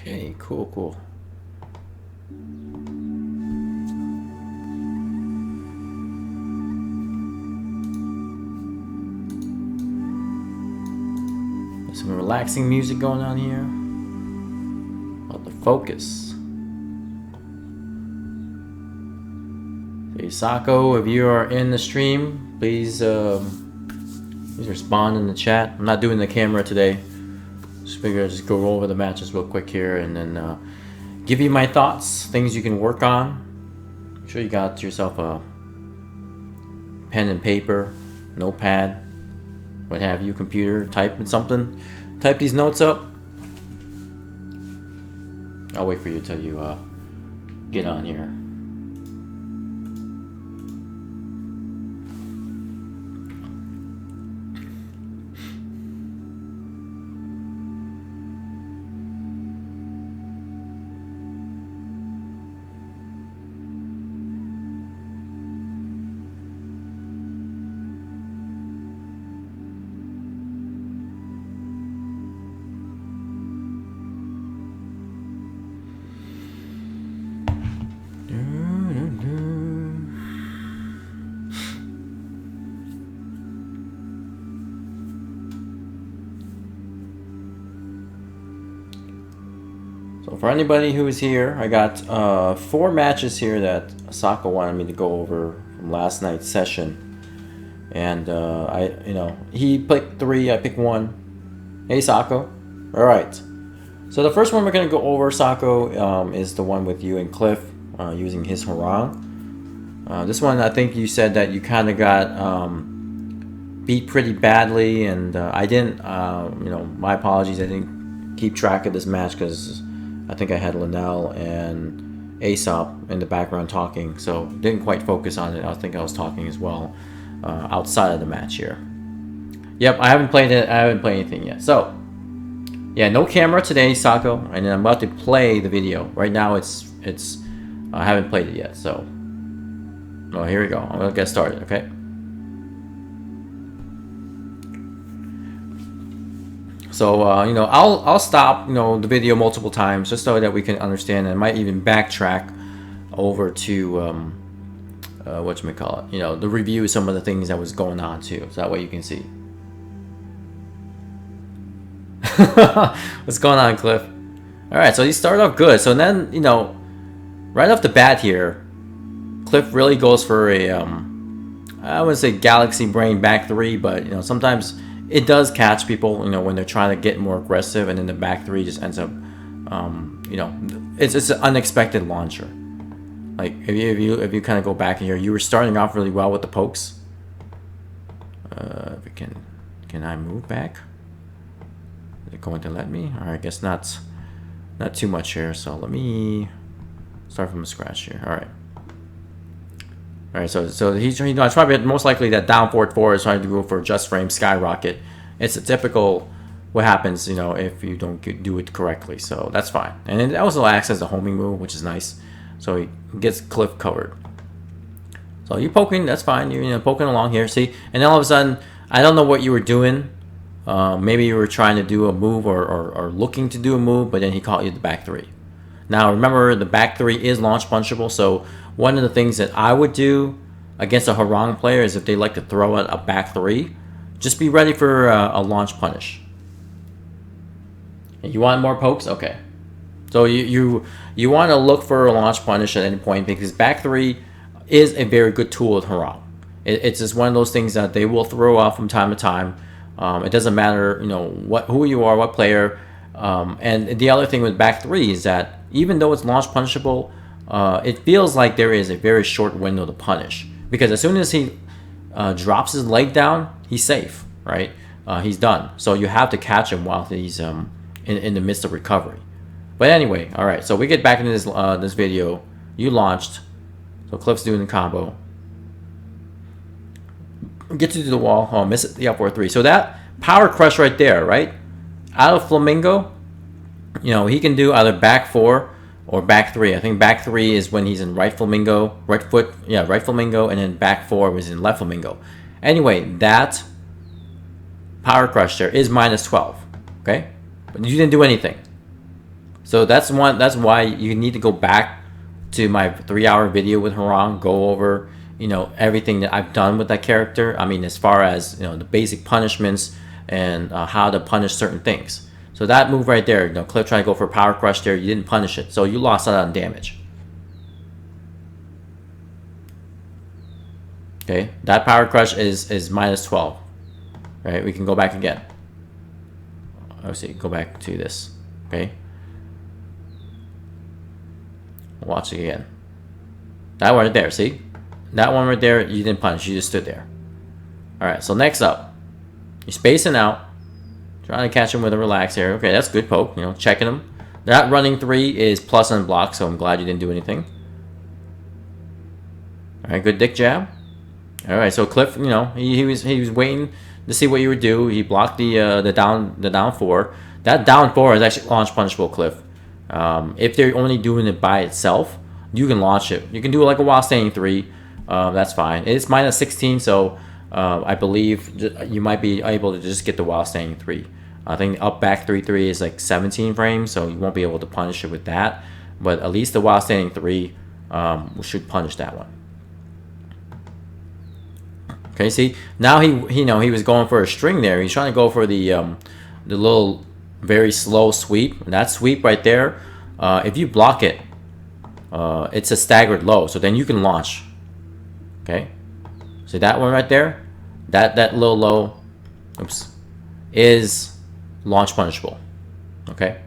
Okay, cool, cool. There's some relaxing music going on here. About the focus. MrSocco, if you are in the stream, please respond in the chat. I'm not doing the camera today. Just figure I'd just go over the matches real quick here and then give you my thoughts, things you can work on. Make sure you got yourself a pen and paper, notepad, what have you, computer, type something. Type these notes up. I'll wait for you till you get on here. So for anybody who is here, I got 4 matches here that Socco wanted me to go over from last night's session, and he picked 3, I picked 1. Hey Socco, all right. So the first one we're gonna go over, Socco, is the one with you and Cliff using his harang. This one, I think you said that you kind of got beat pretty badly, and I didn't. My apologies. I didn't keep track of this match because I think I had Linnell and Aesop in the background talking, so didn't quite focus on it. I think I was talking as well outside of the match here. Yep, I haven't played it. I haven't played anything yet. So, yeah, no camera today, Socco, and I'm about to play the video. Right now, it's I haven't played it yet. So, oh, here we go. I'm gonna get started. Okay. So I'll stop the video multiple times just so that we can understand, and I might even backtrack over to whatchamacallit, the review of some of the things that was going on too, so that way you can see. What's going on, Cliff? All right, so he started off good. So then right off the bat here, Cliff really goes for a I wouldn't say galaxy brain back 3, but sometimes it does catch people, when they're trying to get more aggressive, and then the back 3 just ends up, it's an unexpected launcher. Like if you kind of go back in here, you were starting off really well with the pokes. If we can I move back? Is it going to let me? Or I guess not too much here. So let me start from scratch here. All right. All right, so he's it's probably most likely that down forward 4 is trying to go for just frame skyrocket. It's a typical what happens if you don't do it correctly. So that's fine, and it also acts as a homing move, which is nice. So he gets Cliff covered. So you're poking, that's fine. You're poking along here, see, and then all of a sudden I don't know what you were doing. Maybe you were trying to do a move or looking to do a move, but then he caught you the back 3. Now remember, the back 3 is launch punchable, so one of the things that I would do against a harang player is if they like to throw out a back 3, just be ready for a launch punish. You want more pokes? Okay. So you want to look for a launch punish at any point, because back 3 is a very good tool with harang. It's just one of those things that they will throw out from time to time. It doesn't matter who you are, what player. And the other thing with back 3 is that even though it's launch punishable, it feels like there is a very short window to punish, because as soon as he drops his leg down, he's safe, right? He's done. So you have to catch him while he's in the midst of recovery. But anyway, all right. So we get back into this video. You launched, so Cliff's doing the combo. Gets you to the wall. Oh, miss it. The up 4-3. So that power crush right there, right? Out of Flamingo, he can do either back 4 or back 3. I think back 3 is when he's in right flamingo, right foot, right flamingo, and then back 4 was in left flamingo. Anyway, that power crush there is -12. Okay, but you didn't do anything. So that's one. That's why you need to go back to my 3-hour video with Harang. Go over, you know, everything that I've done with that character. I mean, as far as, you know, the basic punishments and how to punish certain things. So that move right there, you know, Cliff tried to go for Power Crush there. You didn't punish it, so you lost out on damage. Okay, that Power Crush is minus 12. Right, we can go back again. Let's see, go back to this. Okay. Watch it again. That one right there, see? That one right there, you didn't punish, you just stood there. Alright, so next up, you're spacing out. Trying to catch him with a relax here. Okay, that's good poke, you know, checking him. That running 3 is plus on block, so I'm glad you didn't do anything. Alright, good dick jab. Alright, so Cliff, you know, he was waiting to see what you would do. He blocked the down 4. That down 4 is actually launch punishable, Cliff. If they're only doing it by itself, you can launch it. You can do it like a while standing 3. That's fine. It's minus 16, so I believe you might be able to just get the while standing 3. I think up back 3-3 is like 17 frames, so you won't be able to punish it with that. But at least the while standing 3 should punish that one. Okay, see, now he was going for a string there. He's trying to go for the little very slow sweep. And that sweep right there, if you block it, it's a staggered low. So then you can launch. Okay, so that one right there, that little low, oops, is launch punishable. Okay,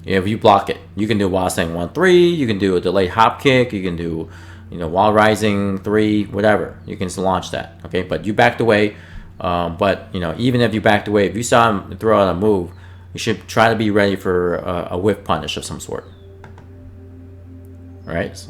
if you block it, you can do while standing 1-3. You can do a delayed hop kick. You can do, you know, while rising 3, whatever. You can launch that. Okay, but you backed away. But you know, even if you backed away, if you saw him throw out a move, you should try to be ready for a whiff punish of some sort. All right. So,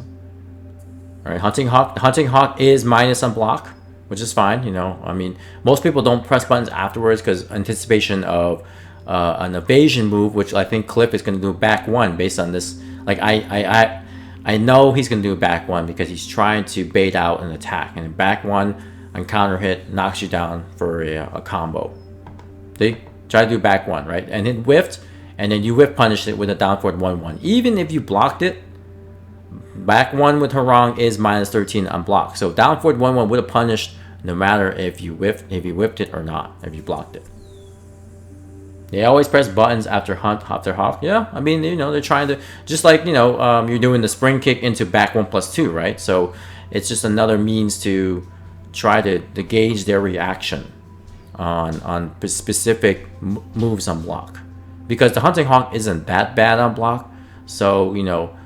all right. Hunting Hawk is minus on block, which is fine. You know, I mean, most people don't press buttons afterwards because anticipation of an evasion move, which I think Cliff is going to do back 1 based on this. Like I know he's going to do a back 1 because he's trying to bait out an attack. And back 1 on counter hit knocks you down for a combo. See? Try to do back 1, right? And it whiffed, and then you whiff punished it with a down forward 1-1. Even if you blocked it, back 1 with Harang is minus 13 on block. So down forward 1-1 would have punished no matter if you whiffed it or not, if you blocked it. They always press buttons after Hawk. Yeah, I mean, you know, they're trying to, just like, you know, you're doing the spring kick into back 1+2, right? So it's just another means to try to gauge their reaction on specific moves on block. Because the Hunting Hawk isn't that bad on block. So, you know,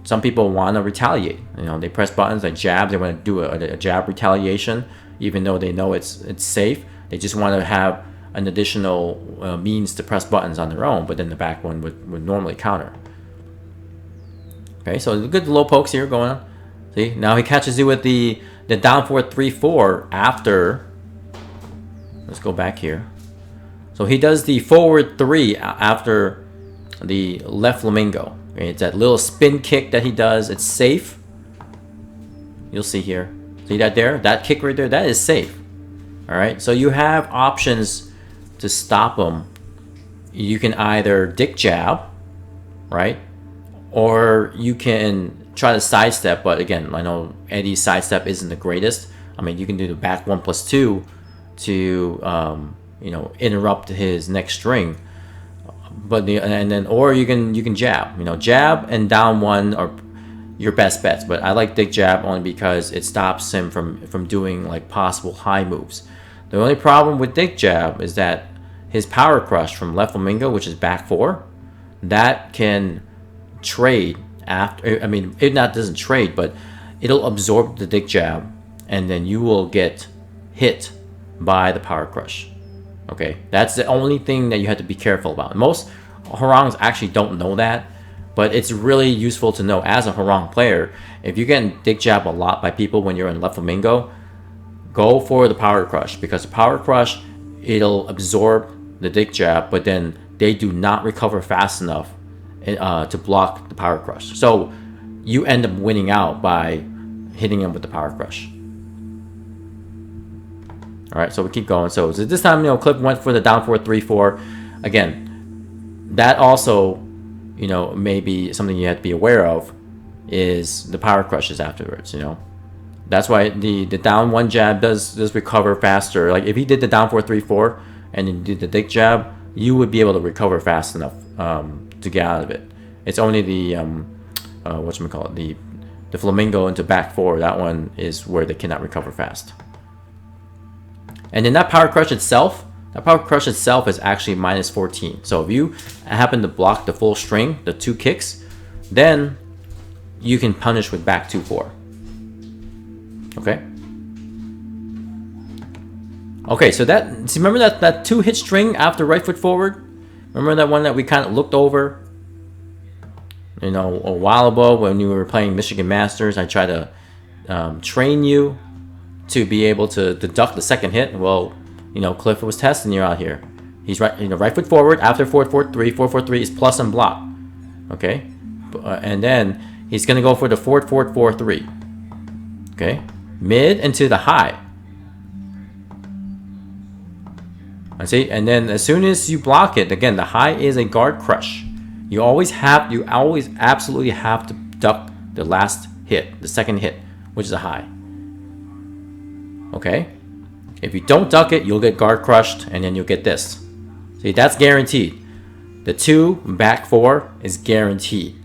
some people want to retaliate. You know, they press buttons like jab. They want to do a jab retaliation, even though they know it's safe. They just want to have an additional means to press buttons on their own, but then the back one would normally counter. Okay, so good low pokes here going on. See, now he catches you with the down forward 3-4 after. Let's go back here. So he does the forward 3 after the left flamingo. Okay, it's that little spin kick that he does. It's safe. You'll see here. See that there? That kick right there, that is safe. All right, so you have options to stop him. You can either dick jab, right? Or you can try to sidestep, but again, I know Eddie's sidestep isn't the greatest. I mean, you can do the back 1+2 to you know, interrupt his next string. But or you can jab. You know, jab and down 1 are your best bets. But I like dick jab only because it stops him from doing like possible high moves. The only problem with dick jab is that his power crush from left flamingo, which is back 4, that can trade after. I mean, it doesn't trade, but it'll absorb the dick jab, and then you will get hit by the power crush. Okay, that's the only thing that you have to be careful about. Most Harangs actually don't know that, but it's really useful to know as a Harang player. If you're getting dick jab a lot by people when you're in left flamingo, go for the power crush, because the power crush, it'll absorb the dick jab, but then they do not recover fast enough to block the power crush. So you end up winning out by hitting him with the power crush. All right, so we keep going. So this time, you know, Cliff went for the down forward 3-4. Again, that also you know, maybe something you have to be aware of is the power crushes afterwards, you know. That's why the down 1 jab does recover faster. Like if he did the down 4-3-4 and then did the dig jab, you would be able to recover fast enough to get out of it. It's only the whatchamacallit, the flamingo into back 4, that one is where they cannot recover fast. And then that power crush itself, is actually -14. So if you happen to block the full string, the 2 kicks, then you can punish with back 2-4. Okay. Okay, so see, remember that 2-hit string after right foot forward? Remember that one that we kind of looked over, you know, a while ago when you were playing Michigan Masters? I tried to train you to be able to deduct the second hit. Well, you know, Cliff was testing you out here. He's right, you know, right foot forward after 4-4-3. 4-4-3 is plus and block. Okay, and then he's gonna go for the 4-4-4-3. Okay, mid into the high. I see, and then as soon as you block it, again, the high is a guard crush. You always absolutely have to duck the last hit, the second hit, which is a high. Okay, if you don't duck it, you'll get guard crushed, and then you'll get this. See, that's guaranteed. The 2 back 4 is guaranteed.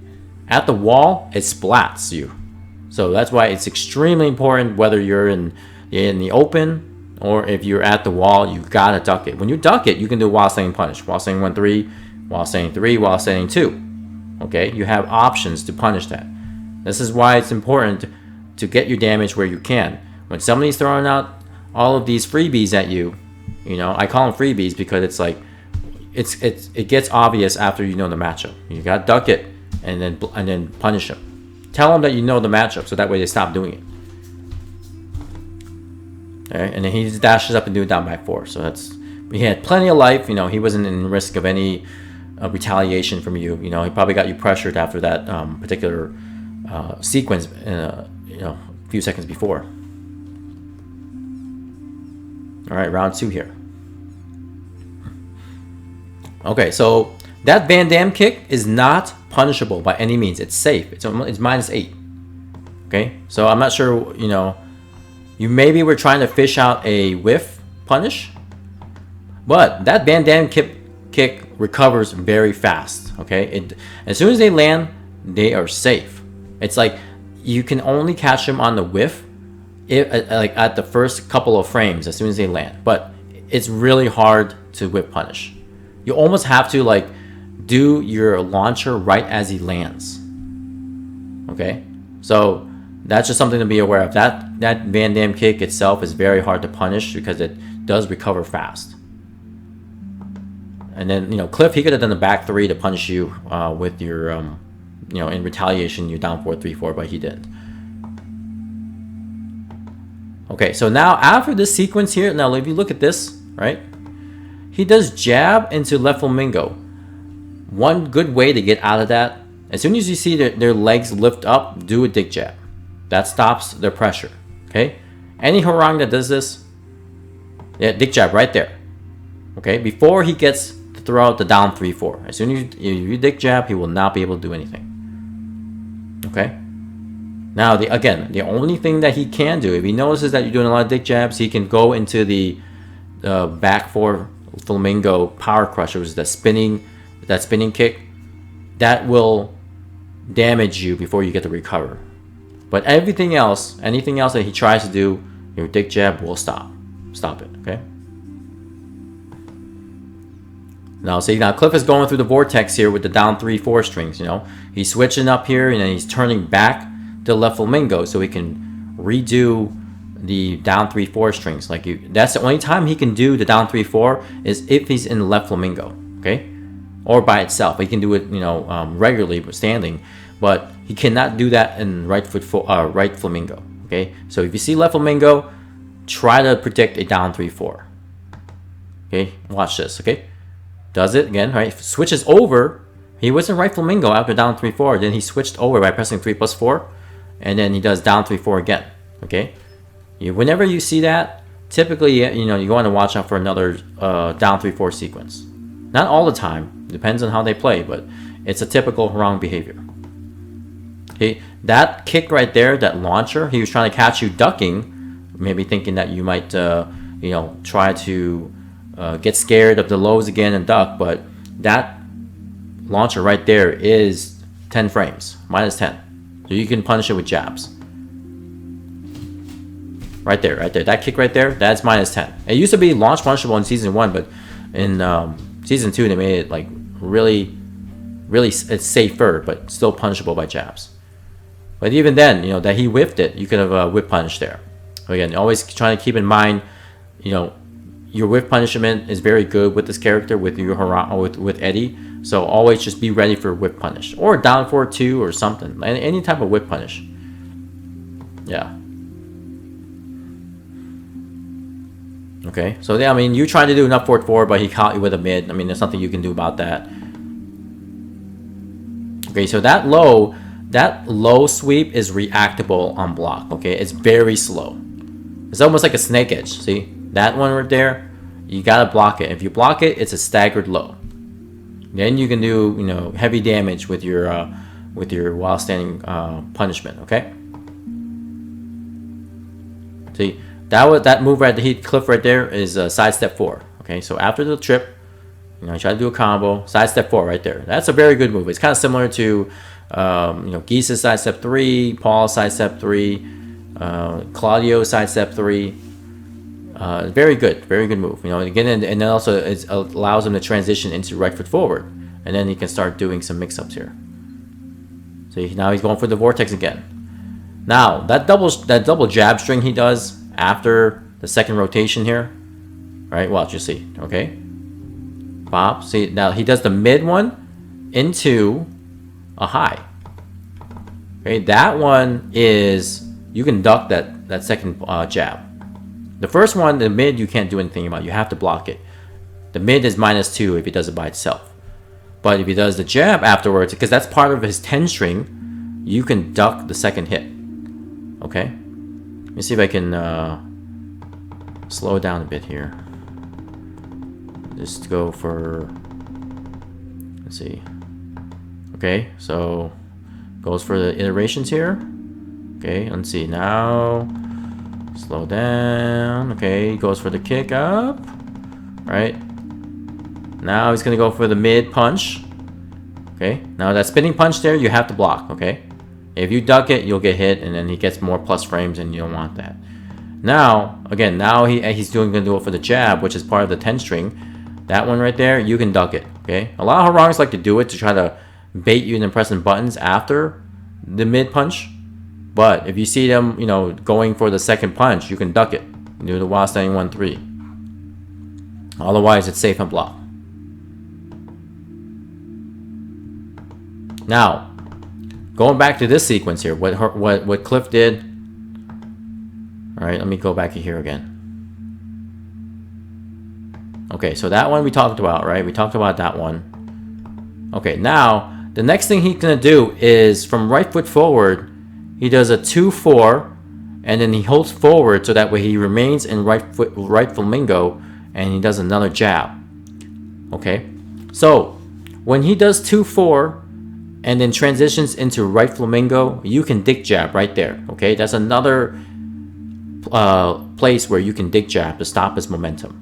At the wall, it splats you. So that's why it's extremely important whether you're in the open or if you're at the wall, you gotta duck it. When you duck it, you can do while standing punish, while standing 1-3, while standing 3, while standing 2. Okay, you have options to punish that. This is why it's important to get your damage where you can. When somebody's throwing out all of these freebies at you, you know, I call them freebies because it's like it gets obvious after you know the matchup. You gotta duck it and then punish them. Tell them that you know the matchup so that way they stop doing it. Alright, and then he just dashes up and do a down back 4. So he had plenty of life. You know, he wasn't in risk of any retaliation from you. You know, he probably got you pressured after that particular sequence, you know, a few seconds before. All right, round 2 here. Okay, so that Van Damme kick is not punishable by any means. It's safe. It's -8. Okay, so I'm not sure, you know, you maybe were trying to fish out a whiff punish, but that Van Damme kick recovers very fast. Okay, as soon as they land, they are safe. It's like you can only catch them on the whiff, like at the first couple of frames as soon as they land. But it's really hard to whiff punish. You almost have to like do your launcher right as he lands. Okay, so that's just something to be aware of. That Van Damme kick itself is very hard to punish because it does recover fast. And then, you know, Cliff, he could have done the back 3 to punish you with your, you know, in retaliation, you're down 4-3-4, but he didn't. Okay, so now after this sequence here, now if you look at this, right, he does jab into left flamingo. One good way to get out of that, as soon as you see their legs lift up, do a dig jab. That stops their pressure. Okay, any harang that does this, yeah, dig jab right there. Okay, before he gets to throw out the down 3-4. As soon as you dig jab, he will not be able to do anything. Okay. Now, the only thing that he can do, if he notices that you're doing a lot of dig jabs, he can go into the back 4 flamingo power crusher, which is that spinning kick. That will damage you before you get to recover. But anything else that he tries to do, your dig jab will stop it. Okay. Now, see, Cliff is going through the vortex here with the down 3-4 strings. You know, he's switching up here and then he's turning back to left flamingo so he can redo the down 3-4 strings. Like that's the only time he can do the down 3-4 is if he's in left flamingo, okay, or by itself. He can do it, you know, regularly but standing, but he cannot do that in right flamingo. Okay, so if you see left flamingo, try to predict a down 3-4. Okay, watch this. Okay, does it again, right? Switches over. He was in right flamingo after down 3-4. Then he switched over by pressing 3+4, and then he does down 3-4 again. Okay, whenever you see that, typically, you know, you want to watch out for another down 3-4 sequence. Not all the time. Depends on how they play, but it's a typical Harang behavior. Okay, that kick right there, that launcher, he was trying to catch you ducking, maybe thinking that you might, try to get scared of the lows again and duck, but that launcher right there is 10 frames, minus 10. So you can punish it with jabs. Right there. That kick right there, that's minus 10. It used to be launch punishable in Season 1, but in Season 2, they made it like really, it's safer, but still punishable by jabs. But even then, that he whiffed it, you could have whip punished there. Again, always trying to keep in mind, your whiff punishment is very good with this character, with your with Eddie. So always just be ready for whip punish or down 4-2 or something. Any type of whip punish. Yeah. Okay, so yeah, I mean, you tried to do an up 4-4, but he caught you with a mid. I mean, there's nothing you can do about that. Okay, so that low sweep is reactable on block. Okay, it's very slow. It's almost like a snake edge. See that one right there? You gotta block it. If you block it, it's a staggered low. Then you can do heavy damage with your while standing punishment. Okay. See. That move right, the heat cliff right there is side step 4. Okay, so after the trip, try to do a combo, side step 4 right there. That's a very good move. It's kind of similar to, Geese's side step 3, Paul's side step 3, Claudio's side step 3. Very good move. Again, and then also it allows him to transition into right foot forward, and then he can start doing some mix-ups here. So now he's going for the vortex again. Now that double jab string he does after the second rotation here, right? Watch, you see. Okay, pop. See, now he does the mid one into a high. Okay, that one is, you can duck that second jab. The first one, the mid, you can't do anything about. You have to block it. The mid is minus 2 if he does it by itself. But if he does the jab afterwards, because that's part of his 10 string, you can duck the second hit. Okay. Let me see if I can slow it down a bit here. Just go for, let's see. Okay, so goes for the iterations here. Okay, let's see now. Slow down. Okay, goes for the kick up. Right. Now he's gonna go for the mid punch. Okay, now that spinning punch there, you have to block. Okay. If you duck it, you'll get hit, and then he gets more plus frames, and you don't want that. Now, again, he's gonna do it for the jab, which is part of the 10 string. That one right there, you can duck it. Okay. A lot of Harangs like to do it to try to bait you into pressing buttons after the mid punch. But if you see them, going for the second punch, you can duck it. You do the while standing 1-3. Otherwise, it's safe and block. Now, going back to this sequence here, what Cliff did. All right, let me go back here again. Okay, so that one we talked about, right? We talked about that one. Okay, now the next thing he's gonna do is from right foot forward, he does a 2-4, and then he holds forward so that way he remains in right flamingo, and he does another jab. Okay, so when he does 2-4 and then transitions into right flamingo, you can dick jab right there. Okay, that's another place where you can dick jab to stop his momentum.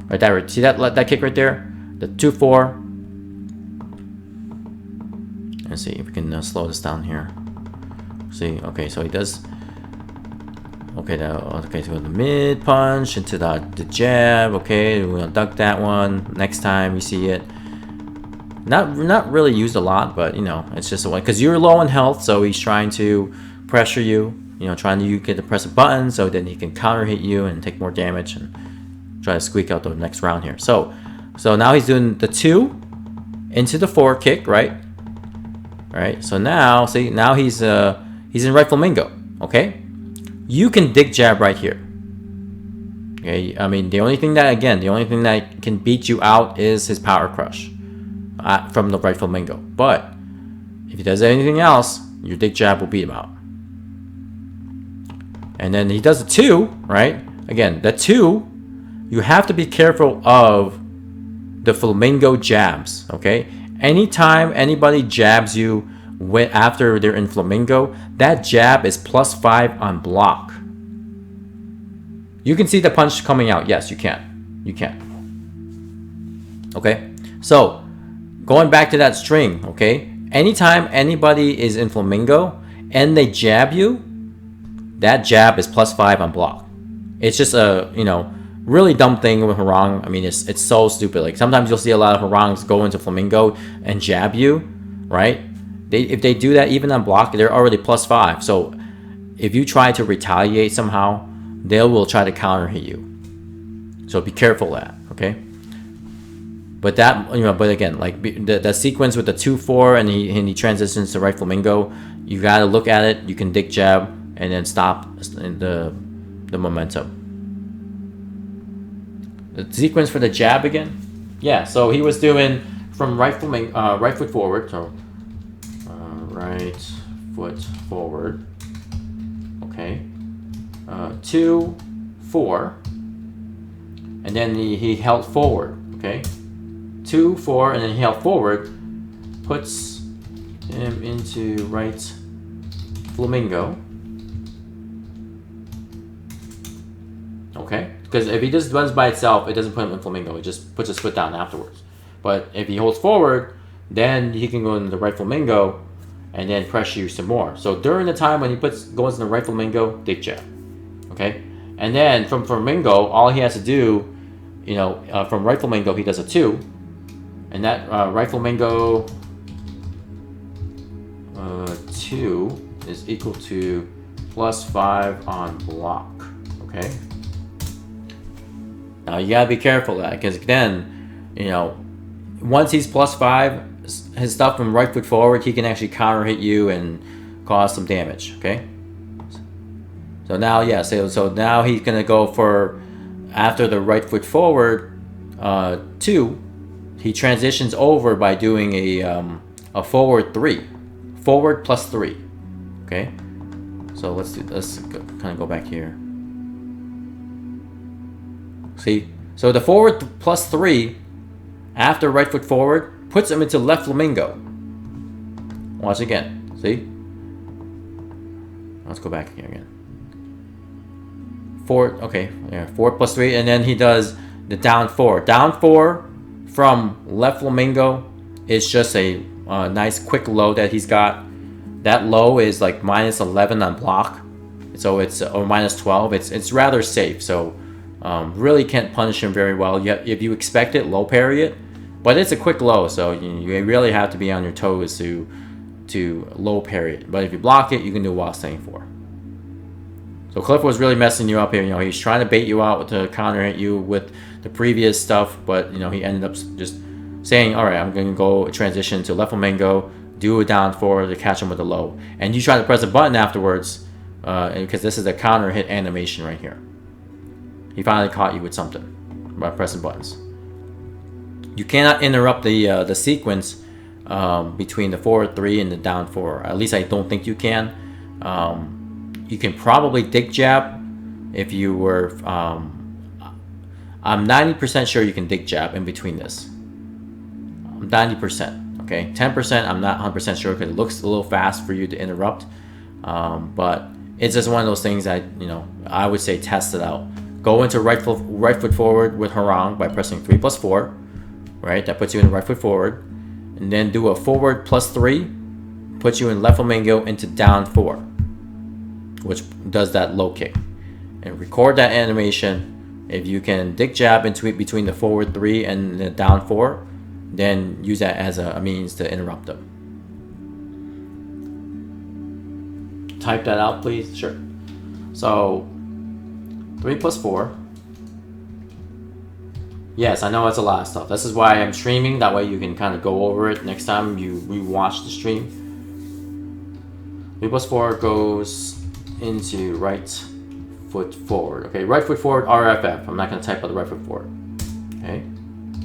Right there, see that kick right there, the 2-4. Let's see if we can slow this down here. See, okay, so he does. Okay, so the mid punch into the jab. Okay, we're gonna duck that one. Next time you see it, not really used a lot, but it's just a one because you're low on health, so he's trying to pressure you. Trying to get to press a button so then he can counter hit you and take more damage and try to squeak out the next round here. So now he's doing the 2 into the 4 kick, right? Right. So now, see, now he's in right flamingo. Okay. You can dick jab right here. Okay. I mean, the only thing that can beat you out is his power crush from the right flamingo. But if he does anything else, your dick jab will beat him out. And then he does a 2, right? Again, the 2, you have to be careful of the flamingo jabs, okay? Anytime anybody jabs you after they're in flamingo, that jab is +5 on block. You can see the punch coming out. Yes, you can. You can. Okay? So, going back to that string, okay? Anytime anybody is in flamingo and they jab you, that jab is +5 on block. It's just a, really dumb thing with harang. I mean, it's so stupid. Like, sometimes you'll see a lot of harangs go into flamingo and jab you, right? If they do that even on block, they're already +5. So if you try to retaliate somehow, they will try to counter hit you. So be careful of that, okay? But that, but again, like the sequence with the 2-4 and he transitions to right flamingo, you got to look at it. You can dick jab and then stop the momentum. The sequence for the jab again, yeah. So he was doing from right foot forward. So right foot forward. Okay. 2, 4, and then he held forward. Okay. 2, 4, and then he held forward. Puts him into right flamingo. Okay, because if he just runs by itself, it doesn't put him in flamingo. It just puts his foot down afterwards. But if he holds forward, then he can go into the right flamingo and then pressure you some more. So during the time when he goes in the right flamingo, dick jab. Okay, and then from flamingo, all he has to do, from right flamingo, he does a 2, and that right flamingo 2 is equal to +5 on block. Okay. Now you gotta be careful of that, because then, once he's +5, his stuff from right foot forward, he can actually counter hit you and cause some damage. Okay. So now, yeah, so now he's gonna go for, after the right foot forward 2, he transitions over by doing a forward 3, forward +3. Okay. So let's kind of go back here. See, so the forward +3 after right foot forward puts him into left flamingo. Watch again. See? Let's go back here again. 4, okay, yeah, 4 +3, and then he does the down 4. Down 4 from left flamingo is just a nice quick low that he's got. That low is like -11 on block, so it's or -12. It's rather safe. So. Really can't punish him very well. Yet if you expect it, low parry it, but it's a quick low, so you really have to be on your toes to low parry it. But if you block it, you can do while staying 4. So Cliff was really messing you up here. He's trying to bait you out to counter hit you with the previous stuff, but he ended up just saying, all right, I'm going to go transition to left flamingo, do a down 4 to catch him with a low, and you try to press a button afterwards, because this is a counter hit animation right here. He finally caught you with something by pressing buttons. You cannot interrupt the sequence between the forward 3 and the down 4. At least I don't think you can. You can probably dick jab if you were. I'm 90% sure you can dick jab in between this. 90%. Okay, 10% I'm not 100% sure because it looks a little fast for you to interrupt. But it's just one of those things that I would say test it out. Go into right foot forward with harang by pressing 3 + 4, right? That puts you in right foot forward, and then do a forward +3, puts you in left flamingo into down 4, which does that low kick. And record that animation. If you can dick jab between the forward 3 and the down 4, then use that as a means to interrupt them. Type that out, please. Sure. So 3 + 4. Yes, I know it's a lot of stuff. This is why I'm streaming. That way you can kind of go over it next time you watch the stream. 3 + 4 goes into right foot forward. Okay, right foot forward RFF. I'm not going to type out the right foot forward. Okay.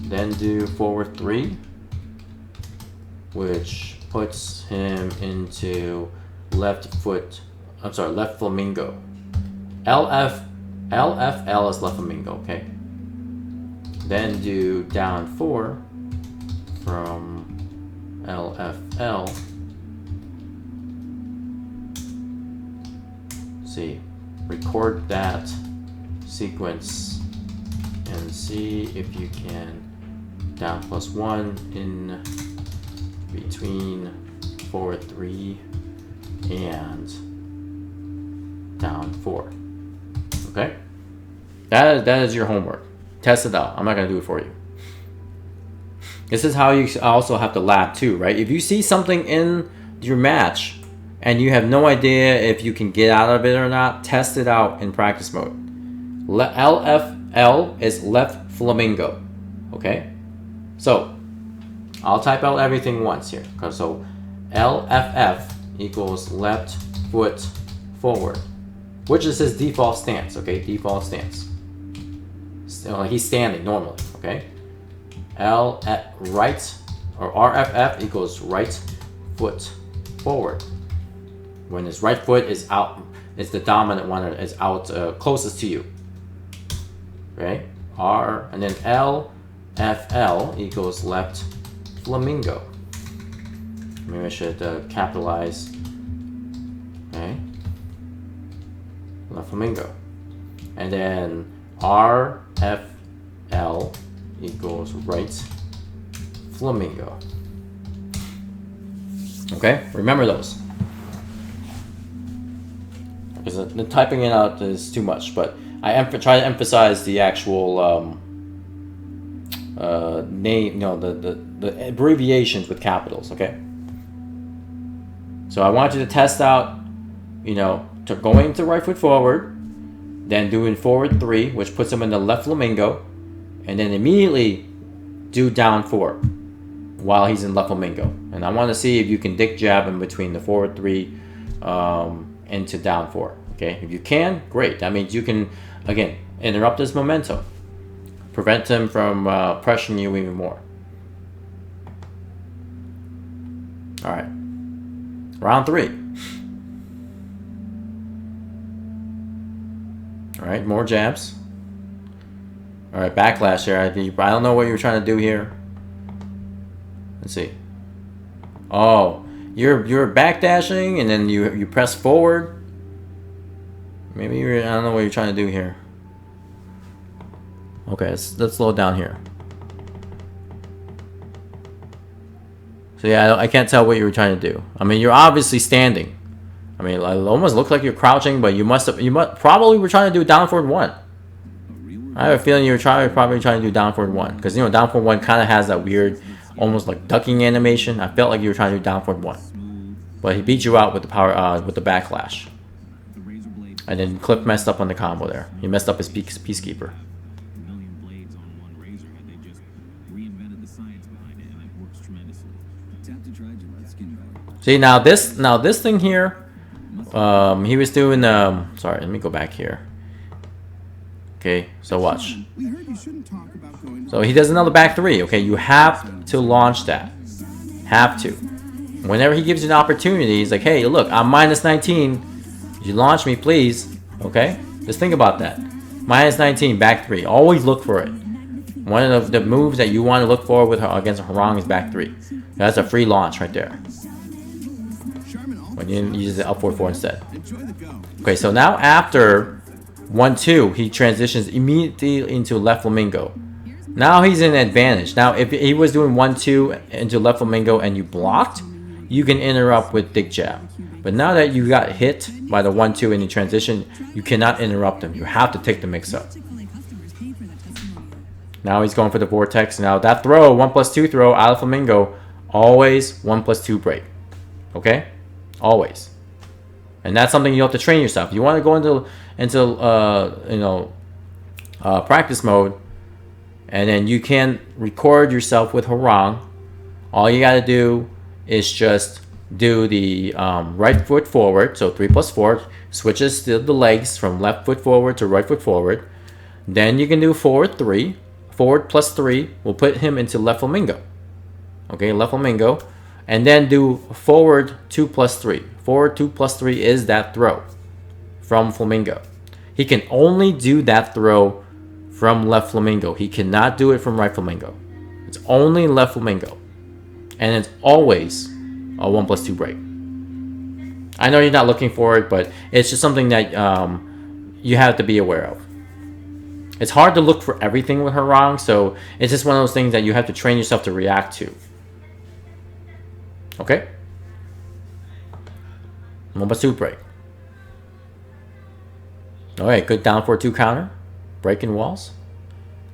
Then do forward 3, which puts him into left flamingo. LFL is left flamingo, okay? then do down 4 from LFL. See, record that sequence and see if you can down +1 in between forward 3 and down 4. Okay, that is your homework. Test it out. I'm not gonna do it for you. This is how you also have to lap too, right? If you see something in your match and you have no idea if you can get out of it or not, test it out in practice mode. LFL is left flamingo. Okay, so I'll type out everything once here. So LFF equals left foot forward, which is his default stance. Okay, default stance. So he's standing normally. Okay, L at right, or RFF equals right foot forward. When his right foot is out, it's the dominant one, is out closest to you. Okay, R, and then LFL equals left flamingo. Maybe I should capitalize. Okay, left flamingo, and then RFL equals right flamingo. Okay, remember those. Because the typing it out is too much, but I try to emphasize the actual name, the abbreviations with capitals. Okay. So I want you to test out, to going to right foot forward, then doing forward 3, which puts him in the left flamingo, and then immediately do down 4 while he's in left flamingo. And I want to see if you can dick jab in between the forward 3 into down 4. Okay, if you can, great. That means you can, again, interrupt his momentum, prevent him from pressuring you even more. All right, round 3. All right, more jabs. All right, backlash here. I don't know what you're trying to do here. Let's see. Oh, you're backdashing and then you press forward. Maybe I don't know what you're trying to do here. Okay, let's slow down here. So yeah, I can't tell what you were trying to do. I mean, you're obviously standing. I mean, it almost looks like you're crouching, but you probably were trying to do down forward 1. I have a feeling you were probably trying to do down forward 1, because down forward 1 kind of has that weird, almost like ducking animation. I felt like you were trying to do down forward 1, but he beat you out with the power with the backlash. And then Cliff messed up on the combo there. He messed up his Peacekeeper. See, now this thing here, he was doing, sorry, let me go back here. Okay, so watch. So he does another back 3, okay? You have to launch that. Have to. Whenever he gives you an opportunity, he's like, hey, look, I'm -19. You launch me, please. Okay? Just think about that. -19, back 3. Always look for it. One of the moves that you want to look for against Harang is back 3. That's a free launch right there. When you use the up 4-4 instead. Okay, so now after 1-2, he transitions immediately into left flamingo. Now he's in advantage. Now if he was doing 1-2 into left flamingo and you blocked, you can interrupt with dick jab. But now that you got hit by the 1-2 in the transition, you cannot interrupt him. You have to take the mix up. Now he's going for the vortex. Now that throw, 1+2 throw out of flamingo, always 1+2 break. Okay? Always. And that's something you have to train yourself. You want to go into practice mode, and then you can record yourself with Harang. All you got to do is just do the right foot forward, so 3+4, switches the legs from left foot forward to right foot forward. Then you can do forward 3, forward +3 will put him into left flamingo. Okay, left flamingo, and then do forward 2+3. Forward 2+3 is that throw from flamingo. He can only do that throw from left flamingo. He cannot do it from right flamingo. It's only left flamingo. And it's always a 1+2 break. I know you're not looking for it, but it's just something that you have to be aware of. It's hard to look for everything with harang, so it's just one of those things that you have to train yourself to react to. Okay? 1+2 break. Alright, good down 4-2 counter. Breaking walls.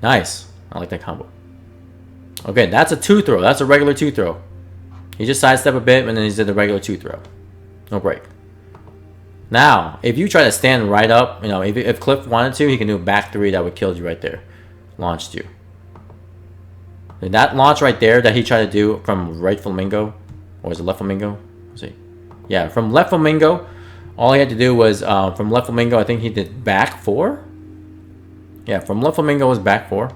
Nice. I like that combo. Okay, that's a 2 throw. That's a regular 2 throw. He just sidestep a bit and then he did the regular 2 throw. No break. Now, if you try to stand right up, you know, if Cliff wanted to, he can do a back 3 that would kill you right there. Launched you. And that launch right there that he tried to do from right flamingo, or is it left flamingo? Let's see. Yeah, from left flamingo, all he had to do was, from left flamingo, I think he did back 4. Yeah, from left flamingo was back 4.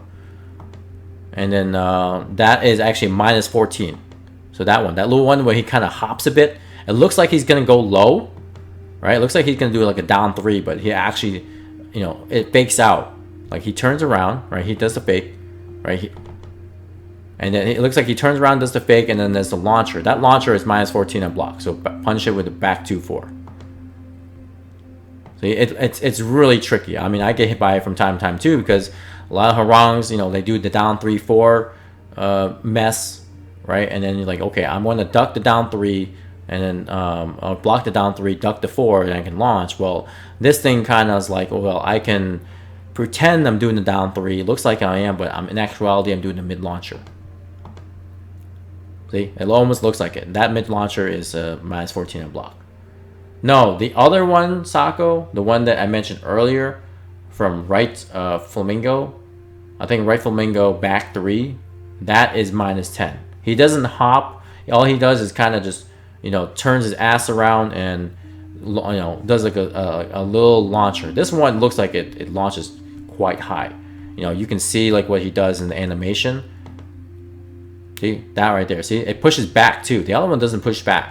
And then that is actually -14. So that one, that little one where he kind of hops a bit. It looks like he's going to go low, right? It looks like he's going to do like a down 3, but he actually, you know, it fakes out. Like he turns around, right? He does the fake, right? And then it looks like he turns around, does the fake, and then there's the launcher. That launcher is -14 on block. So punish it with the back 2-4. So it's really tricky. I mean, I get hit by it from time to time too, because a lot of harangs, you know, they do the down 3-4 mess, right? And then you're like, okay, I'm going to duck the down 3, and then I'll block the down 3, duck the 4, and I can launch. Well, this thing kind of is like, oh, well, I can pretend I'm doing the down 3. It looks like I am, but in actuality, I'm doing the mid launcher. See, it almost looks like it. That mid launcher is -14 on block. No, the other one, Socco, the one that I mentioned earlier, from right flamingo, I think right flamingo back 3, that is -10. He doesn't hop. All he does is kind of just, you know, turns his ass around and, you know, does like a little launcher. This one looks like it launches quite high. You know, you can see like what he does in the animation. See that right there. See, it pushes back too. The other one doesn't push back,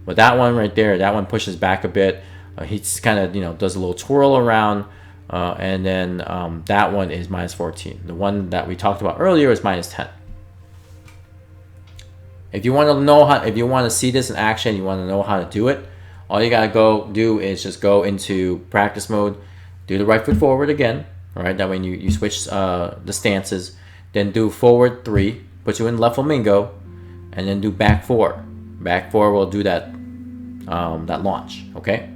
but that one right there, that one pushes back a bit. He just kind of, you know, does a little twirl around, and then that one is -14. The one that we talked about earlier is -10. If you want to know how, if you want to see this in action, you want to know how to do it, all you gotta go do is just go into practice mode, do the right foot forward again. All right, that way you switch the stances, then do forward 3, put you in left flamingo, and then do back 4. Back 4 will do that that launch. Okay,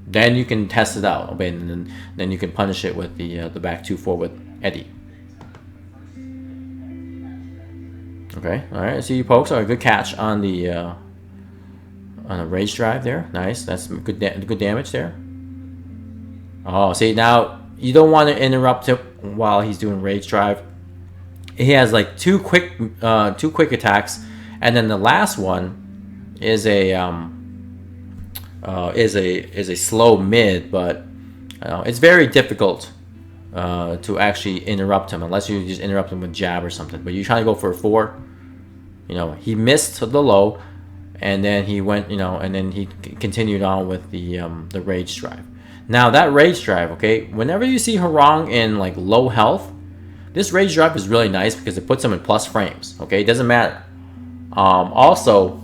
then you can test it out. Okay, and then you can punish it with the back 2-4 with Eddie. Okay, all right. I see you pokes. All right, good catch on the rage drive there. Nice. That's good damage there. Oh, see, now you don't want to interrupt him while he's doing rage drive. He has like two quick attacks, and then the last one is a slow mid, but it's very difficult to actually interrupt him unless you just interrupt him with jab or something. But you're trying to go for a 4. You know, he missed the low, and then he went, you know, and then he continued on with the rage drive. Now that rage drive, okay, whenever you see harang in like low health, this rage drive is really nice because it puts him in plus frames. Okay, it doesn't matter. Also,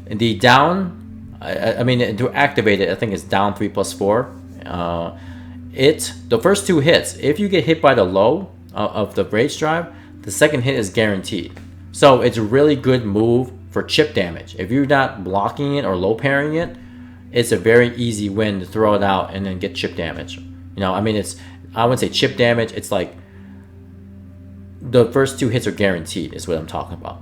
the down, I mean, to activate it, I think it's down 3+4. The first 2 hits, if you get hit by the low of the rage drive, the second hit is guaranteed. So it's a really good move for chip damage. If you're not blocking it or low parrying it, it's a very easy win to throw it out and then get chip damage. You know, I mean, I wouldn't say chip damage. It's like the first 2 hits are guaranteed is what I'm talking about.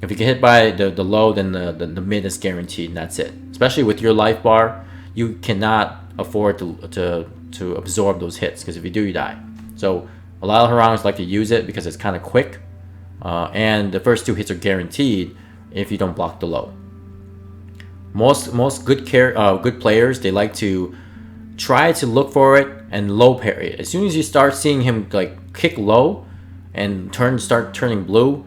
If you get hit by the low, then the mid is guaranteed, and that's it. Especially with your life bar, you cannot afford to absorb those hits, because if you do, you die. So a lot of harangs like to use it because it's kind of quick, and the first 2 hits are guaranteed if you don't block the low. Most good players, they like to try to look for it and low parry it. As soon as you start seeing him like kick low and start turning blue,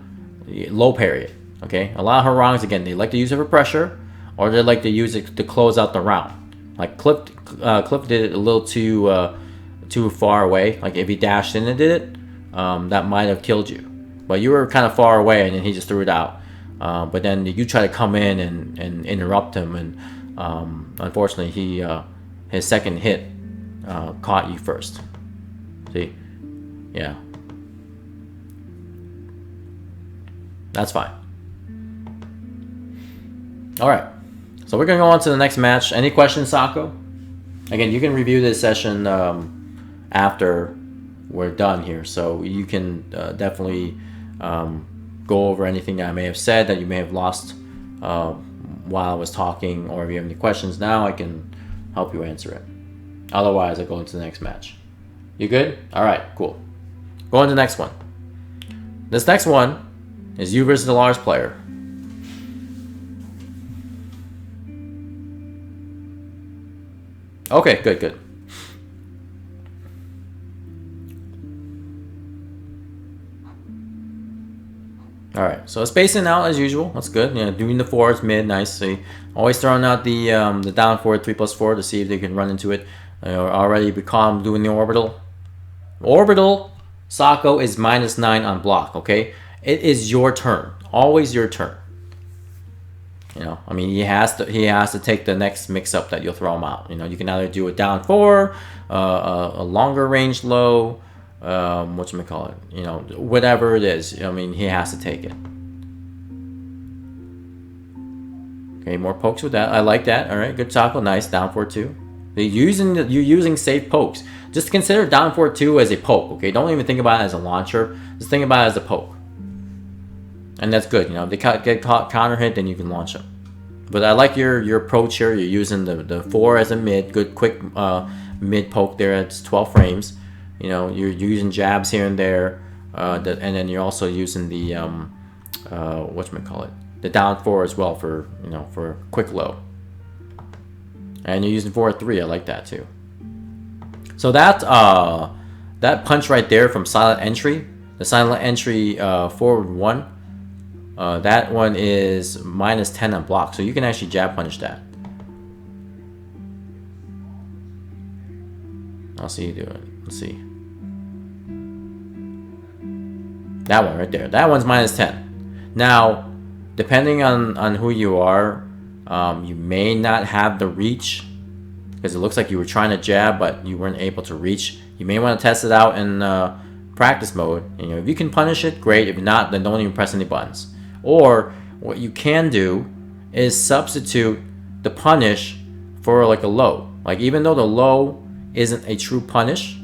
low parry it. Okay, a lot of harangs, again, they like to use it for pressure, or they like to use it to close out the round. Like Cliff did it a little too far away. Like if he dashed in and did it, that might have killed you. But you were kind of far away, and then he just threw it out. But then you try to come in and interrupt him, and unfortunately, his second hit caught you first. See? Yeah. That's fine. Alright. So we're going to go on to the next match. Any questions, Socco? Again, you can review this session after we're done here. So you can definitely go over anything that I may have said that you may have lost while I was talking. Or if you have any questions now, I can help you answer it. Otherwise, I go into the next match. You good? Alright, cool. Go on to the next one. This next one is you versus the Lars player. Okay, good. Alright, so spacing out as usual. That's good. You know, doing the forwards mid, nice. So always throwing out the down forward 3+4 to see if they can run into it. Already become doing the orbital. Orbital, Socco is -9 on block, okay? It is your turn. Always your turn. You know, I mean, he has to take the next mix-up that you'll throw him out. You know, you can either do a down 4, a longer range low, whatchamacallit, you know, whatever it is. I mean, he has to take it. Okay, more pokes with that. I like that. All right, good tackle. Nice. Down 4-2. You're using safe pokes. Just consider down 4-2 as a poke, okay? Don't even think about it as a launcher. Just think about it as a poke. And that's good. You know, if they get caught counter hit, then you can launch them. But I like your approach here. You're using the 4 as a mid. Good, quick mid poke there. It's 12 frames. You know, you're using jabs here and there. And then you're also using the, whatchamacallit, the down 4 as well for, you know, for quick low. And you're using 4-3. I like that too. So that punch right there from silent entry, the silent entry forward 1, that one is -10 on block. So you can actually jab punish that. I'll see you do it. Let's see. That one right there. That one's -10. Now, depending on who you are, you may not have the reach, because it looks like you were trying to jab but you weren't able to reach. You may want to test it out in practice mode. You know, if you can punish it, great. If not, then don't even press any buttons. Or what you can do is substitute the punish for like a low. Like, even though the low isn't a true punish,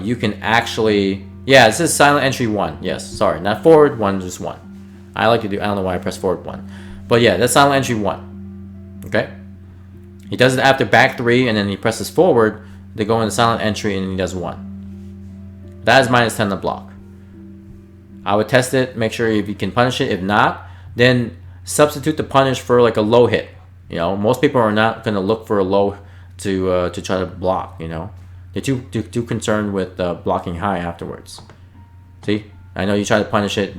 you can actually, yeah, this is silent entry 1. Yes, sorry, not forward 1, just 1. I like to do, I don't know why I press forward 1. But yeah, that's silent entry 1. Okay? He does it after back 3, and then he presses forward to go into silent entry, and he does 1. That is -10 to block. I would test it, make sure if you can punish it. If not, then substitute the punish for like a low hit. You know, most people are not going to look for a low to try to block, you know. They're too concerned with blocking high afterwards. See? I know you try to punish it.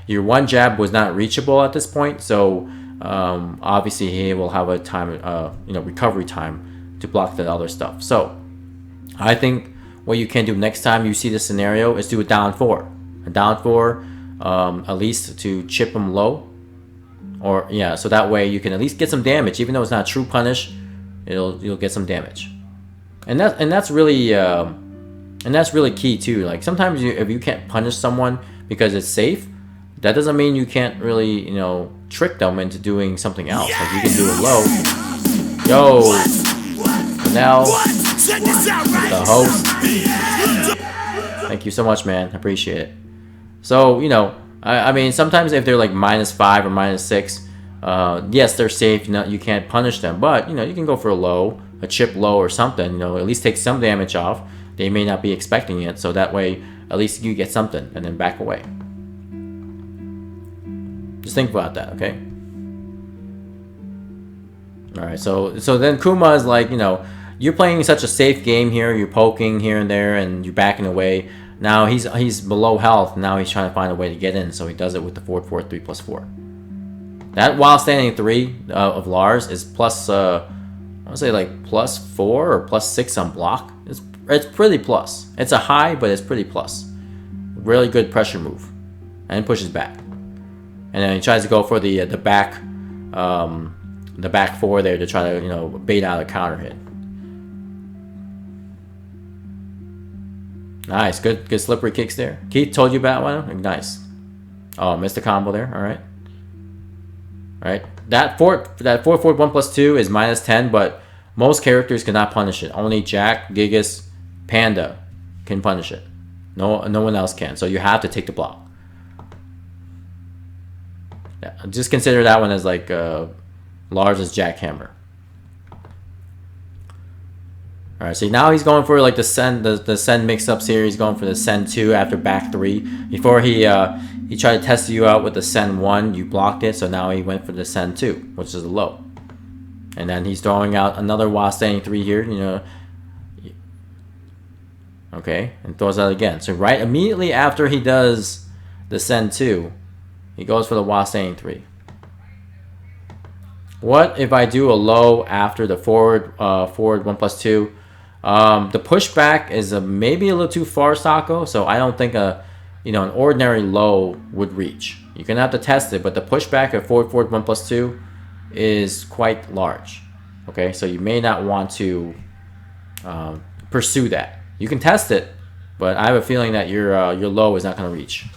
Your one jab was not reachable at this point, so obviously he will have a time, you know, recovery time to block that other stuff. So I think what you can do next time you see this scenario is do a down 4. A down 4, at least to chip him low, or yeah, so that way you can at least get some damage, even though it's not a true punish. You'll get some damage, and that's really key too. Like, sometimes if you can't punish someone because it's safe, that doesn't mean you can't really, you know, trick them into doing something else. Like, you can do it low. Yo, now the host. Thank you so much, man. I appreciate it. So, you know, I mean, sometimes if they're like -5 or -6, yes, they're safe. You can't punish them, but you know, you can go for a low, a chip low or something. You know, at least take some damage off. They may not be expecting it, so that way, at least you get something, and then back away. Just think about that, okay? All right, so then Kuma is like, you know, you're playing such a safe game here. You're poking here and there, and you're backing away. Now he's below health. Now he's trying to find a way to get in, so he does it with the 4-4-3 +4. That while standing 3 of Lars is plus, I would say like +4 or +6 on block. It's it's pretty plus. It's a high, but it's pretty plus. Really good pressure move, and pushes back. And then he tries to go for the back four there to try to bait out a counter hit. Nice, good slippery kicks there. Keith told you about one. Nice. Oh, missed the combo there. All right. All right. That 4/4 1+2 is -10, but most characters cannot punish it. Only Jack, Gigas, Panda can punish it. No one else can. So you have to take the block. Yeah, just consider that one as like Lars' jackhammer. All right, so now he's going for like the Send mix-up series, going for the Send 2 after back 3. Before he tried to test you out with the Send 1, you blocked it, so now he went for the Send 2, which is a low. And then he's throwing out another while standing 3 here, Okay, and throws out again. So right immediately after he does the Send 2, he goes for the while standing 3. What if I do a low after the forward 1+2? The pushback is maybe a little too far, Socco. So I don't think an ordinary low would reach. You're gonna have to test it, but the pushback at forward 1+2 is quite large. Okay, so you may not want to pursue that. You can test it, but I have a feeling that your low is not gonna reach.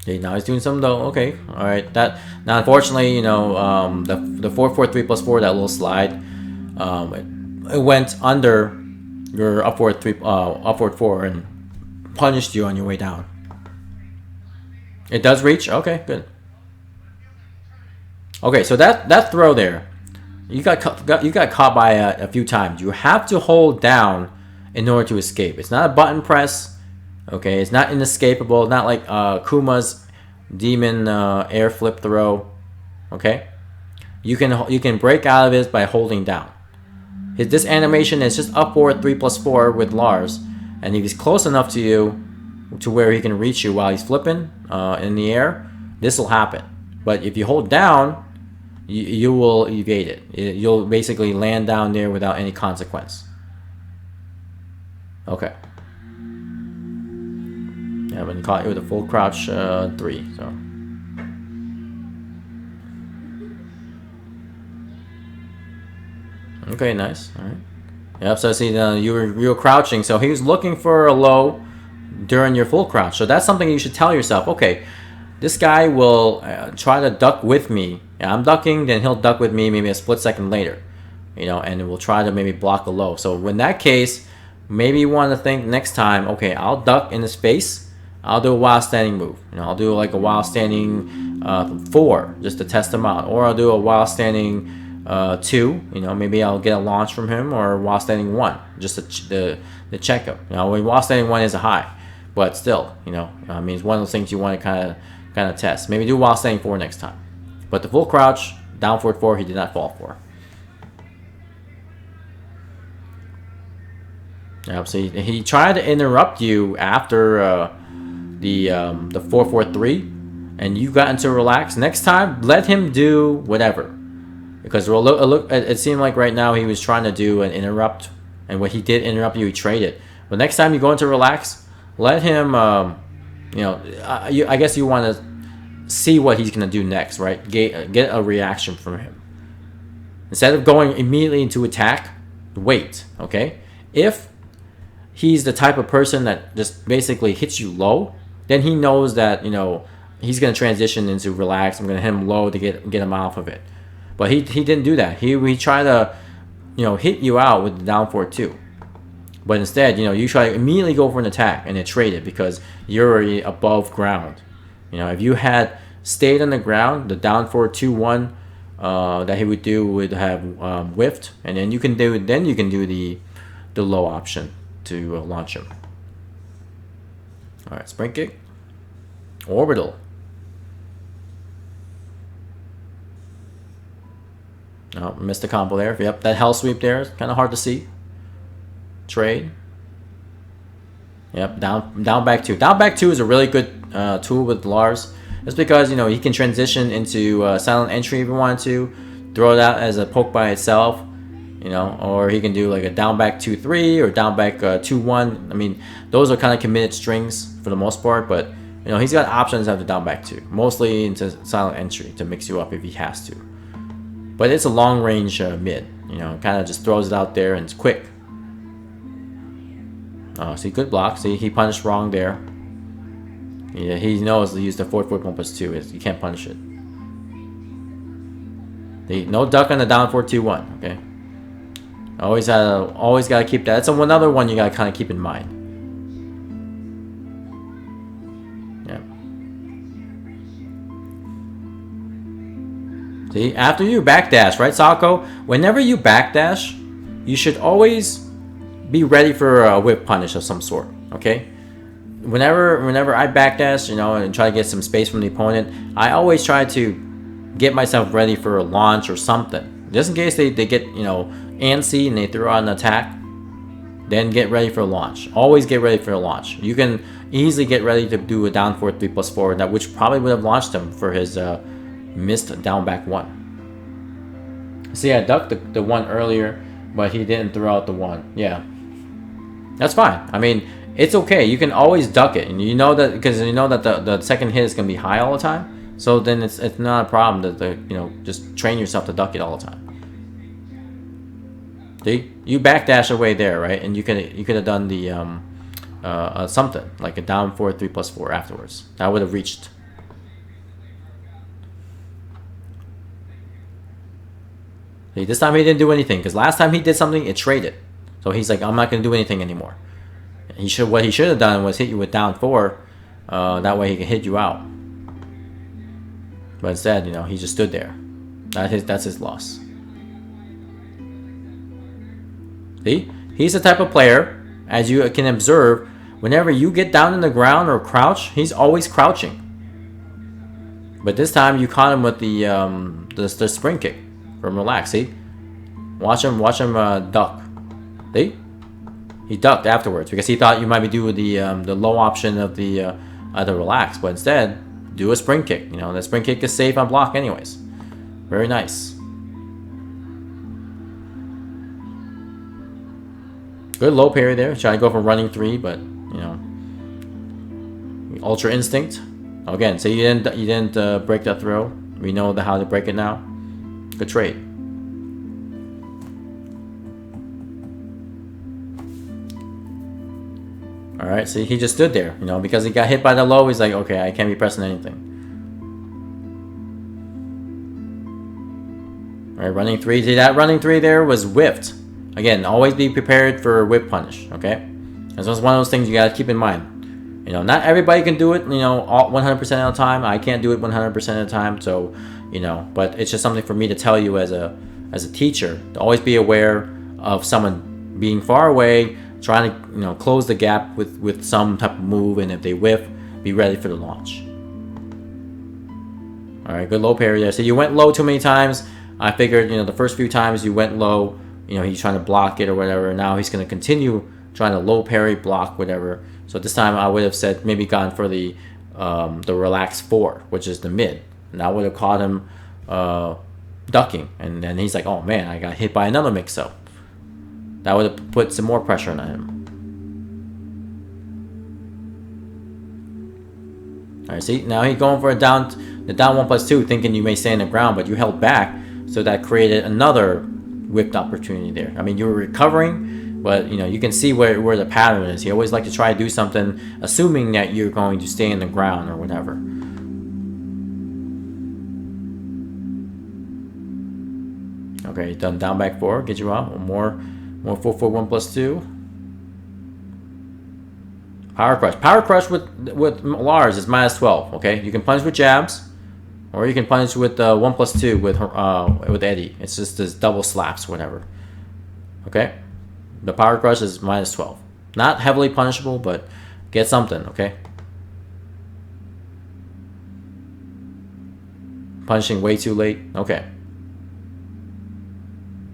Okay, now he's doing something though. Okay, all right. That now, unfortunately, the 4/4 3+4, that little slide, it went under your upward 4 and punished you on your way down. It does reach. Okay, good. Okay, so that throw there, you got caught by a few times. You have to hold down in order to escape. It's not a button press. Okay, it's not inescapable. Not like Kuma's demon air flip throw. Okay, you can break out of it by holding down. This animation is just upward 3+4 with Lars, and if he's close enough to you, to where he can reach you while he's flipping in the air, this will happen. But if you hold down, you will evade it. You'll basically land down there without any consequence. Okay. Yeah, I've been caught with a full crouch 3. So. Okay, nice. All right. Yep. So see, you were crouching. So he was looking for a low during your full crouch. So that's something you should tell yourself. Okay, this guy will try to duck with me. Yeah, I'm ducking, then he'll duck with me maybe a split second later. And we'll try to maybe block a low. So in that case, maybe you want to think next time. Okay, I'll duck in the space. I'll do a while standing move. I'll do like a while standing 4 just to test him out, or I'll do a while standing 2. Maybe I'll get a launch from him, or while standing 1 just to check him. While standing 1 is a high, but still, I mean, it's one of those things you want to kind of test. Maybe do while standing 4 next time. But the full crouch down forward 4, he did not fall for. Yep, so he tried to interrupt you after the 4-4-3, and you got into relax. Next time, let him do whatever, because it seemed like right now he was trying to do an interrupt, and when he did interrupt you, he traded. But next time you go into relax, let him. I guess you want to see what he's gonna do next, right? Get a reaction from him instead of going immediately into attack. Wait, okay? If he's the type of person that just basically hits you low, then he knows that he's gonna transition into relax. I'm gonna hit him low to get him off of it. But he didn't do that. He tried to hit you out with the down forward 2. But instead, you try to immediately go for an attack and then trade it because you're already above ground. If you had stayed on the ground, the down forward 2-1 that he would do would have whiffed, and then you can do the low option to launch him. All right, spring kick, orbital. Oh, missed the combo there. Yep, that hell sweep there is kind of hard to see. Trade. Yep, down back 2. Down back 2 is a really good tool with Lars. Just because he can transition into silent entry if you wanted to, throw it out as a poke by itself. you know, or he can do like a down back 2-3 or down back 2-1. I mean, those are kind of committed strings for the most part, but you know, he's got options after down back 2, mostly into silent entry to mix you up if he has to. But it's a long range mid, you know, kind of just throws it out there and it's quick. Oh, see, good block. See, he punished wrong there. Yeah, he knows to use the 4-4 1+2. You can't punish it. No duck on the down 4-2-1. Okay. Always gotta keep that. That's another one you gotta kind of keep in mind. Yeah. See, after you backdash, right, Socco? Whenever you backdash, you should always be ready for a whip punish of some sort. Okay. Whenever I backdash, you know, and try to get some space from the opponent, I always try to get myself ready for a launch or something, just in case they get, you know, antsy and they throw out an attack. Then get ready for a launch. Always get ready for a launch. You can easily get ready to do a down 4-3 +4, that which probably would have launched him for his missed down back 1. See, I ducked the 1 earlier, but he didn't throw out the 1. Yeah, that's fine. I mean, it's okay. You can always duck it, and you know that because you know that the second hit is gonna be high all the time. So then it's not a problem to you know, just train yourself to duck it all the time. See, you backdash away there, right? And you could have done the something like a down 4-3 +4 afterwards. That would have reached. See, this time he didn't do anything because last time he did something, it traded. So he's like, I'm not gonna do anything anymore. What he should have done was hit you with down 4. That way he can hit you out. But instead, you know, he just stood there. That's his loss. See? He's the type of player, as you can observe, whenever you get down in the ground or crouch, he's always crouching. But this time you caught him with the spring kick from relax. See? Watch him duck. See? He ducked afterwards because he thought you might be doing the low option of the relax, but instead do a spring kick. You know, the spring kick is safe on block anyways. Very nice. Good low parry there. Trying to go for running 3, but you know, ultra instinct. Again, so you didn't break that throw. We know how to break it now. Good trade. All right, see, he just stood there, you know, because he got hit by the low. He's like, okay, I can't be pressing anything. All right, running 3. See, that running 3 there was whipped. Again, always be prepared for a whip punish, okay? That's just one of those things you gotta keep in mind. You know, not everybody can do it, you know, 100% of the time. I can't do it 100% of the time, so, you know, but it's just something for me to tell you as a teacher, to always be aware of someone being far away, trying to, you know, close the gap with some type of move, and if they whiff, be ready for the launch. All right, good low parry there. So you went low too many times. I figured, you know, the first few times you went low, you know, he's trying to block it or whatever. Now he's going to continue trying to low parry, block, whatever. So this time I would have said maybe gone for the relax 4, which is the mid, and I would have caught him ducking, and then he's like, oh man, I got hit by another mix-up. That would have put some more pressure on him. All right, see, now he's going for the down 1+2, thinking you may stay in the ground, but you held back, so that created another whipped opportunity there. I mean, you were recovering, but you know, you can see where the pattern is. You always like to try to do something, assuming that you're going to stay in the ground or whatever. Okay, done down back 4, get you out. More 4-4 1+2. Power crush. Power crush with Lars is -12. Okay, you can punch with jabs, or you can punish with 1+2 with Eddie. It's just this double slaps, whatever. Okay, the power crush is -12. Not heavily punishable, but get something. Okay. Punishing way too late. Okay.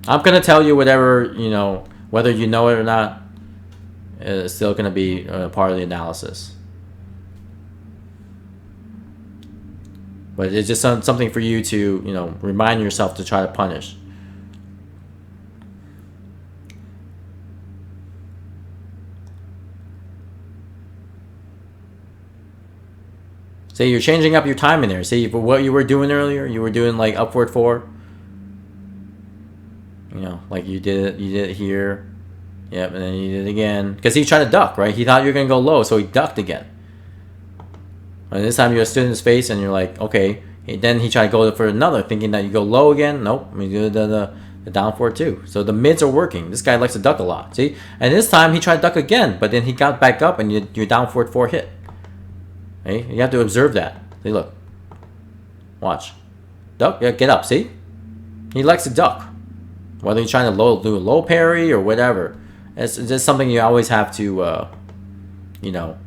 I'm gonna tell you whatever, you know, whether you know it or not. It's still gonna be part of the analysis. But it's just something for you to, you know, remind yourself to try to punish. See, you're changing up your timing there. See, what you were doing earlier, you were doing like upward 4. You know, like you did it here. Yep, and then you did it again. Because he tried to duck, right? He thought you were going to go low, so he ducked again. And this time you stood in his face and you're like, okay. Then he tried to go for another, thinking that you go low again. Nope, you do the down 4 too. So the mids are working. This guy likes to duck a lot, see? And this time he tried to duck again, but then he got back up and your down 4 hit. Okay? You have to observe that. See, look. Watch. Duck, yeah, get up, see? He likes to duck. Whether you're trying to do a low parry or whatever. It's just something you always have to, you know,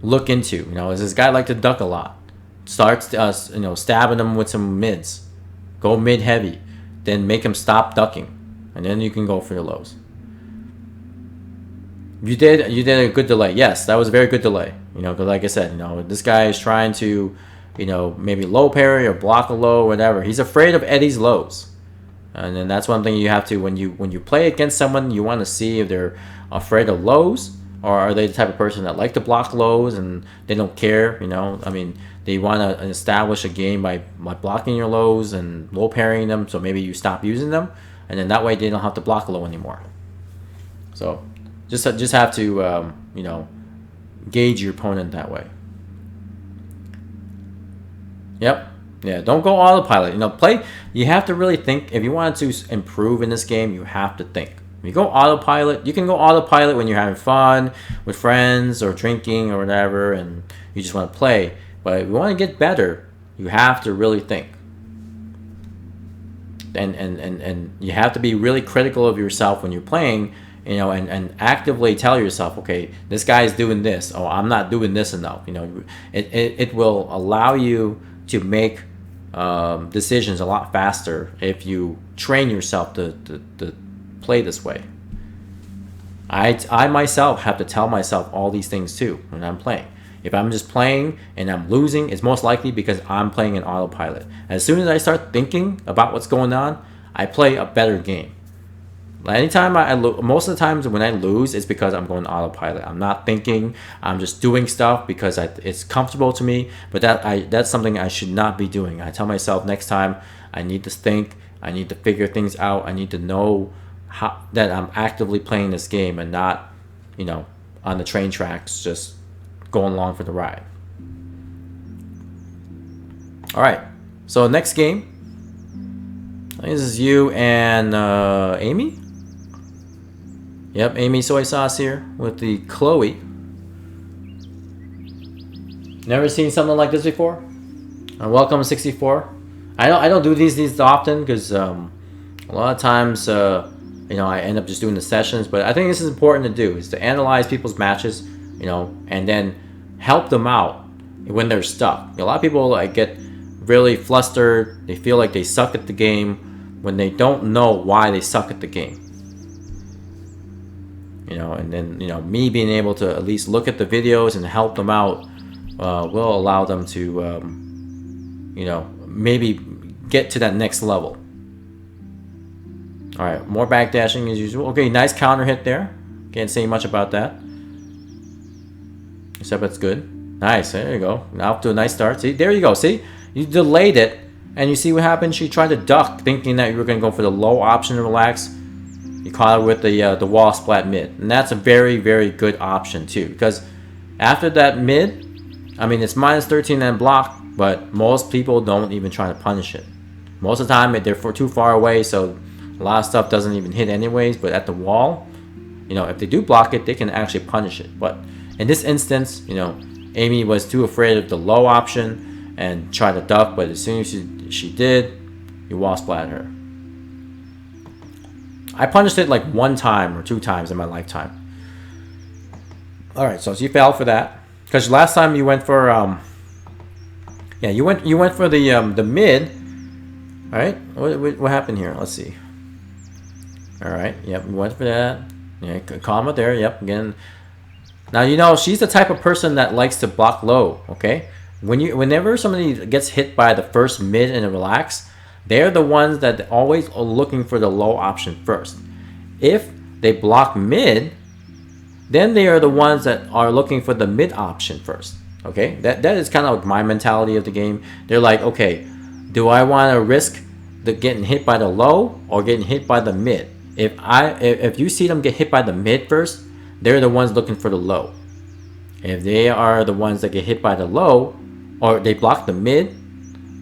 look into. You know, does this guy like to duck a lot? Starts, you know, stabbing him with some mids. Go mid heavy. Then make him stop ducking. And then you can go for your lows. You did a good delay. Yes, that was a very good delay. You know, because like I said, you know, this guy is trying to, you know, maybe low parry or block a low or whatever. He's afraid of Eddie's lows. And then that's one thing you have to, when you play against someone, you want to see if they're afraid of lows, or are they the type of person that like to block lows and they don't care, you know? I mean, they want to establish a game by blocking your lows and low parrying them, so maybe you stop using them, and then that way they don't have to block low anymore. So just have to, you know, gauge your opponent that way. Yep. Yeah, don't go autopilot. You know, you have to really think. If you want to improve in this game, you have to think. If you go autopilot, you can go autopilot when you're having fun with friends or drinking or whatever, and you just want to play. But if you want to get better, you have to really think. And you have to be really critical of yourself when you're playing, you know, and actively tell yourself, okay, this guy is doing this. Oh, I'm not doing this enough. You know, it will allow you to make decisions a lot faster if you train yourself to play this way. I myself have to tell myself all these things too when I'm playing. If I'm just playing and I'm losing, it's most likely because I'm playing in autopilot. As soon as I start thinking about what's going on, I play a better game. Anytime most of the times when I lose, it's because I'm going autopilot. I'm not thinking. I'm just doing stuff because it's comfortable to me. But that's something I should not be doing. I tell myself next time I need to think. I need to figure things out. I need to know that I'm actively playing this game and not, you know, on the train tracks just going along for the ride. All right. So next game. This is you and Amy. Yep, Amy Soy Sauce here with the Chloe. Never seen something like this before? Welcome 64. I don't do these often because a lot of times you know, I end up just doing the sessions. But I think this is important to do, is to analyze people's matches, you know, and then help them out when they're stuck. A lot of people like get really flustered. They feel like they suck at the game when they don't know why they suck at the game. You know, and then, you know, me being able to at least look at the videos and help them out will allow them to, you know, maybe get to that next level. All right, more backdashing as usual. Okay, nice counter hit there. Can't say much about that. Except it's good. Nice, there you go. Now up to a nice start. See, there you go. See, you delayed it, and you see what happened? She tried to duck, thinking that you were going to go for the low option to relax. You caught her with the wall splat mid. And that's a very, very good option too. Because after that mid, I mean, it's minus 13 and block, but most people don't even try to punish it. Most of the time, they're too far away, so a lot of stuff doesn't even hit anyways. But at the wall, you know, if they do block it, they can actually punish it. But in this instance, you know, Amy was too afraid of the low option and tried to duck. But as soon as she did, you wall splat her. I punished it like 1 time or 2 times in my lifetime. All right, so she fell for that because last time you went for yeah, you went for the mid. All right, what happened here? Let's see. All right, yep, we went for that. Yeah, comma there. Yep, again. Now you know she's the type of person that likes to block low. Okay, whenever somebody gets hit by the first mid and a relax, they're the ones that always are looking for the low option first. If they block mid, then they are the ones that are looking for the mid option first. Okay, that is kind of like my mentality of the game. They're like, okay, do I want to risk getting hit by the low or getting hit by the mid? If you see them get hit by the mid first, they're the ones looking for the low. If they are the ones that get hit by the low, or they block the mid,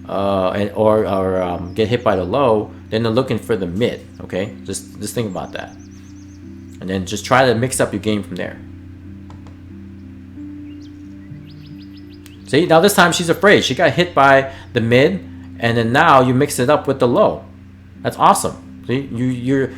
or get hit by the low, then they're looking for the mid. Okay, just think about that, and then just try to mix up your game from there. See, now this time she's afraid. She got hit by the mid, and then now you mix it up with the low. That's awesome. See, you're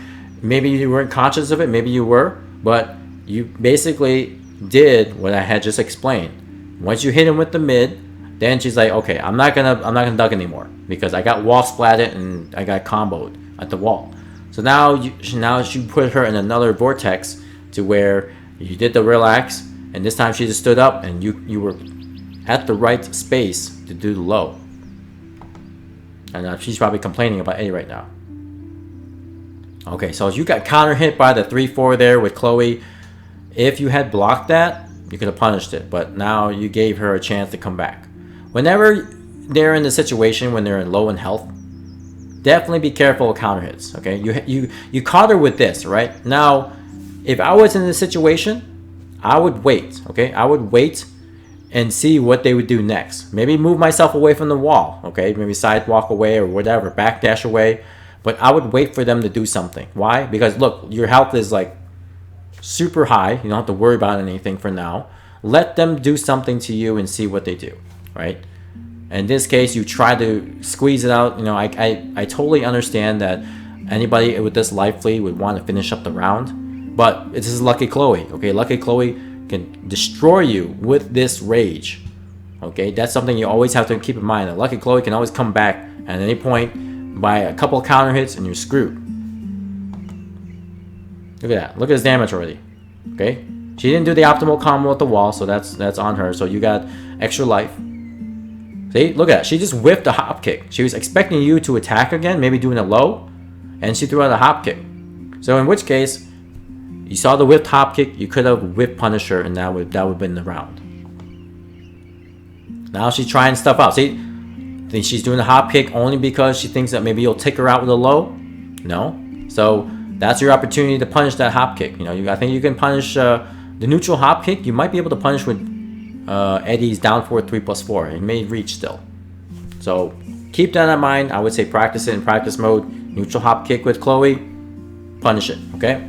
maybe you weren't conscious of it, maybe you were, but you basically did what I had just explained. Once you hit him with the mid, then she's like, okay, I'm not gonna duck anymore because I got wall splatted and I got comboed at the wall. So now you put her in another vortex to where you did the relax, and this time she just stood up and you were at the right space to do the low. And she's probably complaining about A right now. Okay, so you got counter hit by the 3-4 there with Chloe. If you had blocked that, you could have punished it, but now you gave her a chance to come back. Whenever they're in the situation when they're in low in health, definitely be careful of counter hits. Okay, you caught her with this, right? Now, if I was in this situation, I would wait. Okay, I would wait and see what they would do next. Maybe move myself away from the wall. Okay, maybe sidewalk away or whatever, backdash away. But I would wait for them to do something. Why? Because look, your health is like super high. You don't have to worry about anything for now. Let them do something to you and see what they do, right? In this case, you try to squeeze it out. You know, I totally understand that anybody with this life lead would want to finish up the round, but this is Lucky Chloe. Okay, Lucky Chloe can destroy you with this rage. Okay, that's something you always have to keep in mind. That Lucky Chloe can always come back at any point by a couple of counter hits and you're screwed. Look at that. Look at his damage already. Okay, she didn't do the optimal combo with the wall, so that's on her. So you got extra life. See, look at that. She just whiffed a hop kick. She was expecting you to attack again, maybe doing a low, and she threw out a hop kick. So in which case, you saw the whipped hop kick, you could have whipped Punisher, and that would have been the round. Now she's trying stuff out. See, think she's doing the hop kick only because she thinks that maybe you'll take her out with a low? No. So that's your opportunity to punish that hop kick. You know, I think you can punish the neutral hop kick. You might be able to punish with Eddie's down 4-3+4. It may reach still. So keep that in mind. I would say practice it in practice mode. Neutral hop kick with Chloe. Punish it. Okay.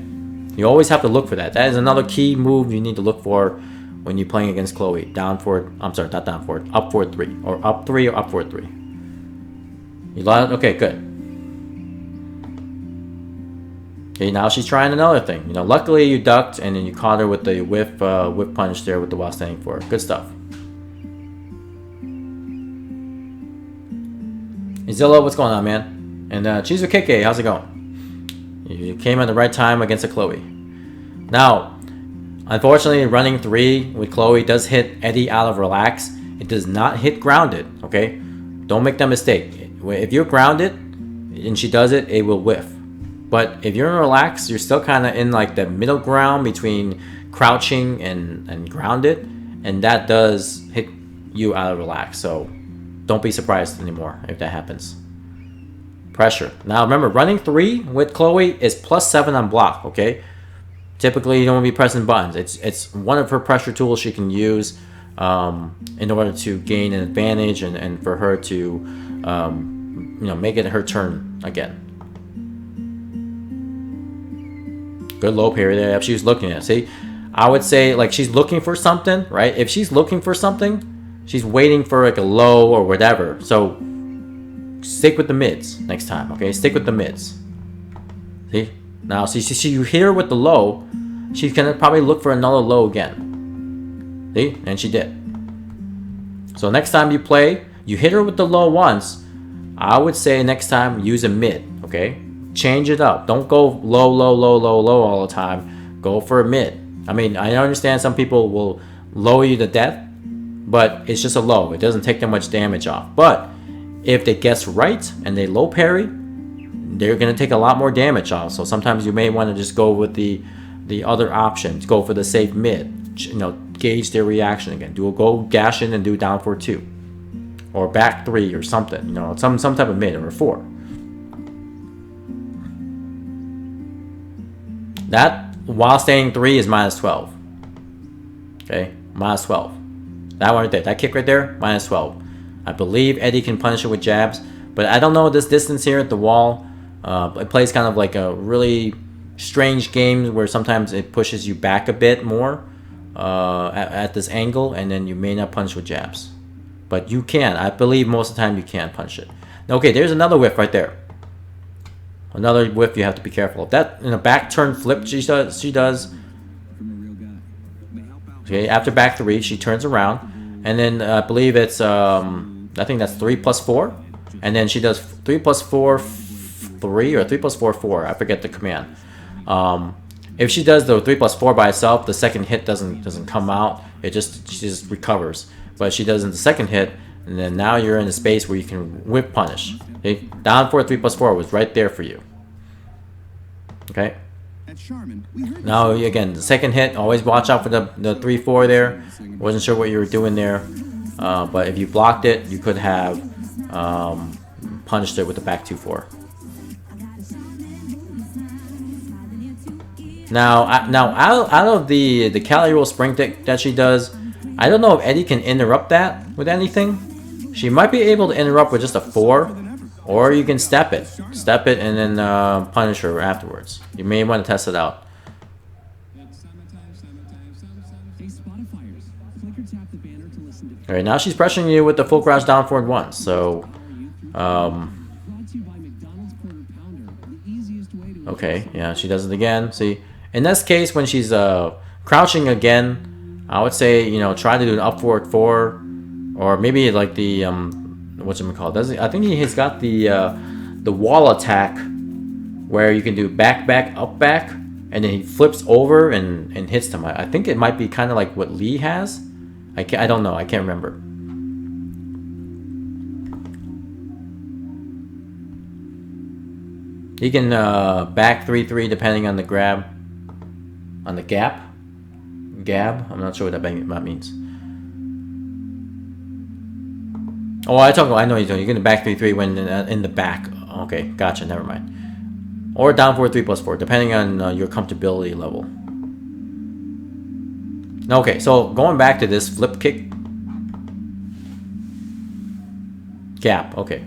You always have to look for that. That is another key move you need to look for when you're playing against Chloe. Down forward. I'm sorry, not down forward. Up 4-3, or up 3 or up 4-3. You got it? Okay, good. Okay, now she's trying another thing. You know, luckily you ducked and then you caught her with the whiff punch there with the while standing for. Good stuff. Hey Zilla, what's going on, man? And Chizukeke, how's it going? You came at the right time against a Chloe. Now, unfortunately, running 3 with Chloe does hit Eddie out of relax. It does not hit grounded, okay? Don't make that mistake. If you're grounded and she does it, it will whiff. But if you're in relax, you're still kind of in like the middle ground between crouching and grounded, and that does hit you out of relax. So don't be surprised anymore if that happens. Pressure. Now remember, running 3 with Chloe is +7 on block, okay? Typically you don't want to be pressing buttons. It's one of her pressure tools she can use in order to gain an advantage and for her to you know, make it her turn again. Good low parry there. If she was looking at it, see, I would say like she's looking for something, right? If she's looking for something, she's waiting for like a low or whatever. So stick with the mids next time, okay? Stick with the mids. See? Now, see, you hit her with the low, she's gonna probably look for another low again. See? And she did. So next time you play, you hit her with the low once, I would say next time use a mid, okay? Change it up. Don't go low, low, low, low, low all the time. Go for a mid. I mean, I understand some people will lower you to death, but it's just a low. It doesn't take that much damage off. But if they guess right and they low parry, they're going to take a lot more damage off. So sometimes you may want to just go with the other option. Go for the safe mid. gauge their reaction again. Go gash in and do down for 2, or back 3 or something. Some type of mid or 4. That while staying 3 is minus 12. Okay, minus 12. That one right there, that kick right there, minus 12. I believe Eddie can punish it with jabs, but I don't know this distance here at the wall. It plays kind of like a really strange game where sometimes it pushes you back a bit more at this angle, and then you may not punch with jabs. But you can. I believe most of the time you can punch it. Okay, there's another whiff right there. Another whiff you have to be careful of. That in a back turn flip she does. Okay, after back 3, she turns around, and then I believe it's I think that's 3 plus 4, and then she does 3 plus 4 3 or 3 plus 4 4. I forget the command. If she does the 3 plus 4 by itself, the second hit doesn't come out. She just recovers. But she does in the second hit, and then now you're in a space where you can whip punish. Okay, down for 3 plus 4 was right there for you. Okay. Now again, the second hit, always watch out for the 3-4 there. Wasn't sure what you were doing there, but if you blocked it, you could have punished it with the back 2-4. Now out of the Cali roll spring kick that she does, I don't know if Eddie can interrupt that with anything. She might be able to interrupt with just a 4. Or you can step it and then punish her afterwards. You may want to test it out. Alright, now she's pressuring you with the full crouch down forward 1. So, okay, yeah, she does it again. See, in this case, when she's crouching again, I would say, try to do an up forward 4, or maybe like the whatchamacallit. I think he's got the wall attack where you can do back, up, back, and then he flips over and hits them. I think it might be kind of like what Lee has. I don't know. I can't remember. He can back 3-3 depending on the grab, on the gap. Gab. I'm not sure what that means. Oh, I know you're doing. You're gonna back 3-3 when in the back. Okay, gotcha. Never mind. Or down for 3 plus 4, depending on your comfortability level. Okay, so going back to this flip kick. Gap. Okay.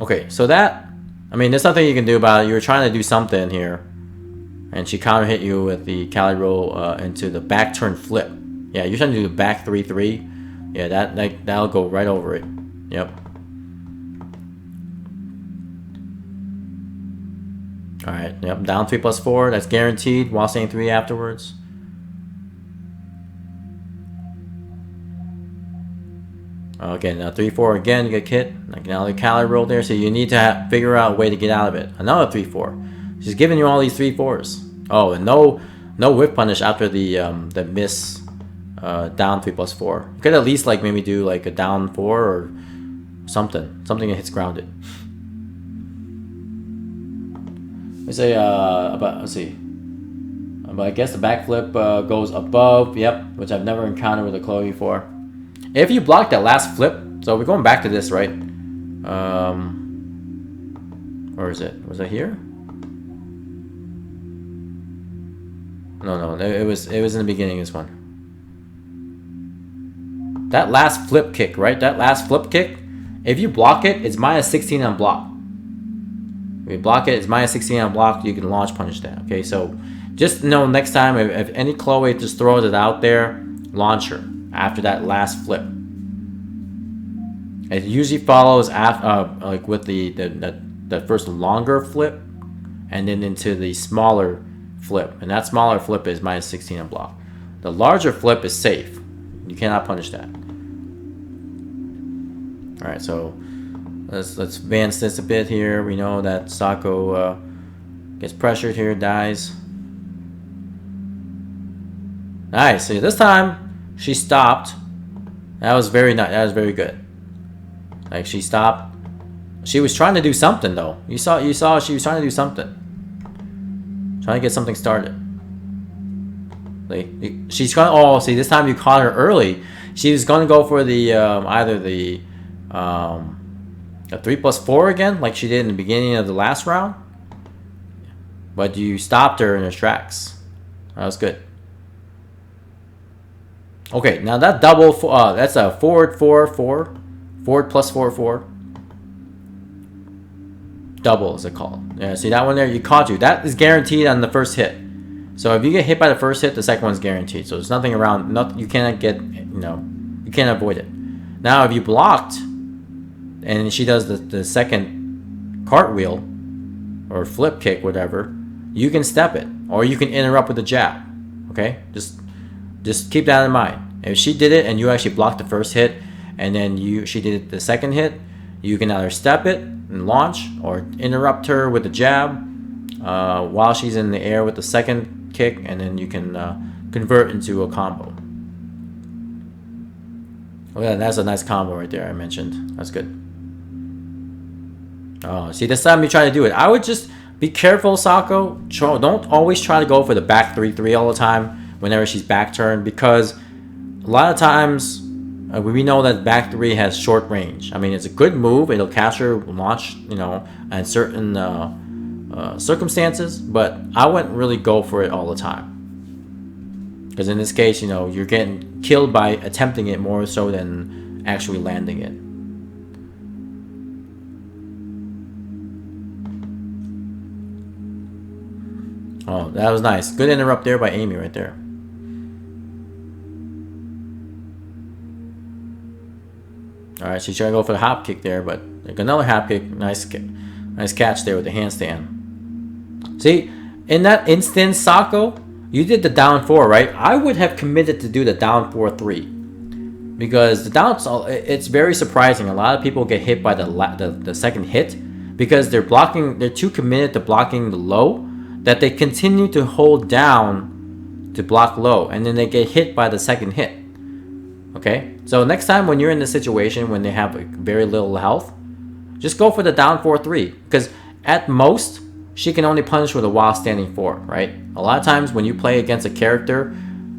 Okay, so that, I mean, there's nothing you can do about it. You were trying to do something here, and she counter hit you with the Cali roll into the back turn flip. Yeah, you're trying to do the back 3-3. Yeah, that'll go right over it. Yep. Alright, yep, down 3 plus 4. That's guaranteed while saying 3 afterwards. Again, 3-4 again, you get hit. Like now the Cali roll there, so you need to figure out a way to get out of it. Another 3-4. She's giving you all these 3-4s. Oh, and no whip punish after the miss. Down 3 plus 4. You could at least like maybe do like a down 4 or something that hits grounded. Let's see. But I guess the backflip goes above. Yep, which I've never encountered with a Chloe before. If you block that last flip, so we're going back to this, right? Where is it? Was it here? No, it was in the beginning of this one. That last flip kick, right? That last flip kick, if you block it, it's minus 16 on block. If you block it, it's minus 16 on block. You can launch punish that. Okay, so just know next time if any Chloe just throws it out there, launch her after that last flip. It usually follows after, like with the first longer flip, and then into the smaller flip, and that smaller flip is minus 16 on block. The larger flip is safe. You cannot punish that. All right, so let's advance this a bit here. We know that MrSocco gets pressured here, dies. Nice. So this time she stopped. That was very nice. That was very good. Like she stopped. She was trying to do something though. You saw she was trying to do something. Trying to get something started. Like, she's gonna. Oh, see, this time you caught her early. She was gonna go for the either the 3+4 again, like she did in the beginning of the last round. But you stopped her in her tracks. That was good. Okay, now that double. That's a forward 4/4, forward +4/4. Double is it called? Yeah, see that one there? You caught you. That is guaranteed on the first hit. So if you get hit by the first hit, the second one's guaranteed. So there's nothing around. You cannot get. You can't avoid it. Now if you blocked, and she does the second cartwheel or flip kick, whatever, you can step it, or you can interrupt with a jab. Okay, just keep that in mind. If she did it and you actually blocked the first hit, and then she did the second hit, you can either step it and launch, or interrupt her with a jab while she's in the air with the second kick, and then you can convert into a combo. Oh yeah, that's a nice combo right there I mentioned. That's good. Oh, see, this time you try to do it. I would just be careful, Socco. Don't always try to go for the back 3-3 all the time whenever she's back turned, because a lot of times we know that back 3 has short range. I mean, it's a good move. It'll capture, launch, in certain circumstances, but I wouldn't really go for it all the time. Because in this case, you're getting killed by attempting it more so than actually landing it. Oh, that was nice. Good interrupt there by Amy right there. Alright, she's trying to go for the hop kick there, but another hop kick. Nice catch there with the handstand. See, in that instance, Socco, you did the down 4, right? I would have committed to do the down 4-3. Because the down, it's very surprising. A lot of people get hit by the second hit because they're too committed to blocking the low that they continue to hold down to block low, and then they get hit by the second hit. Okay? So next time when you're in the situation when they have very little health, just go for the down 4-3, because at most she can only punish with a while standing 4, right? A lot of times when you play against a character,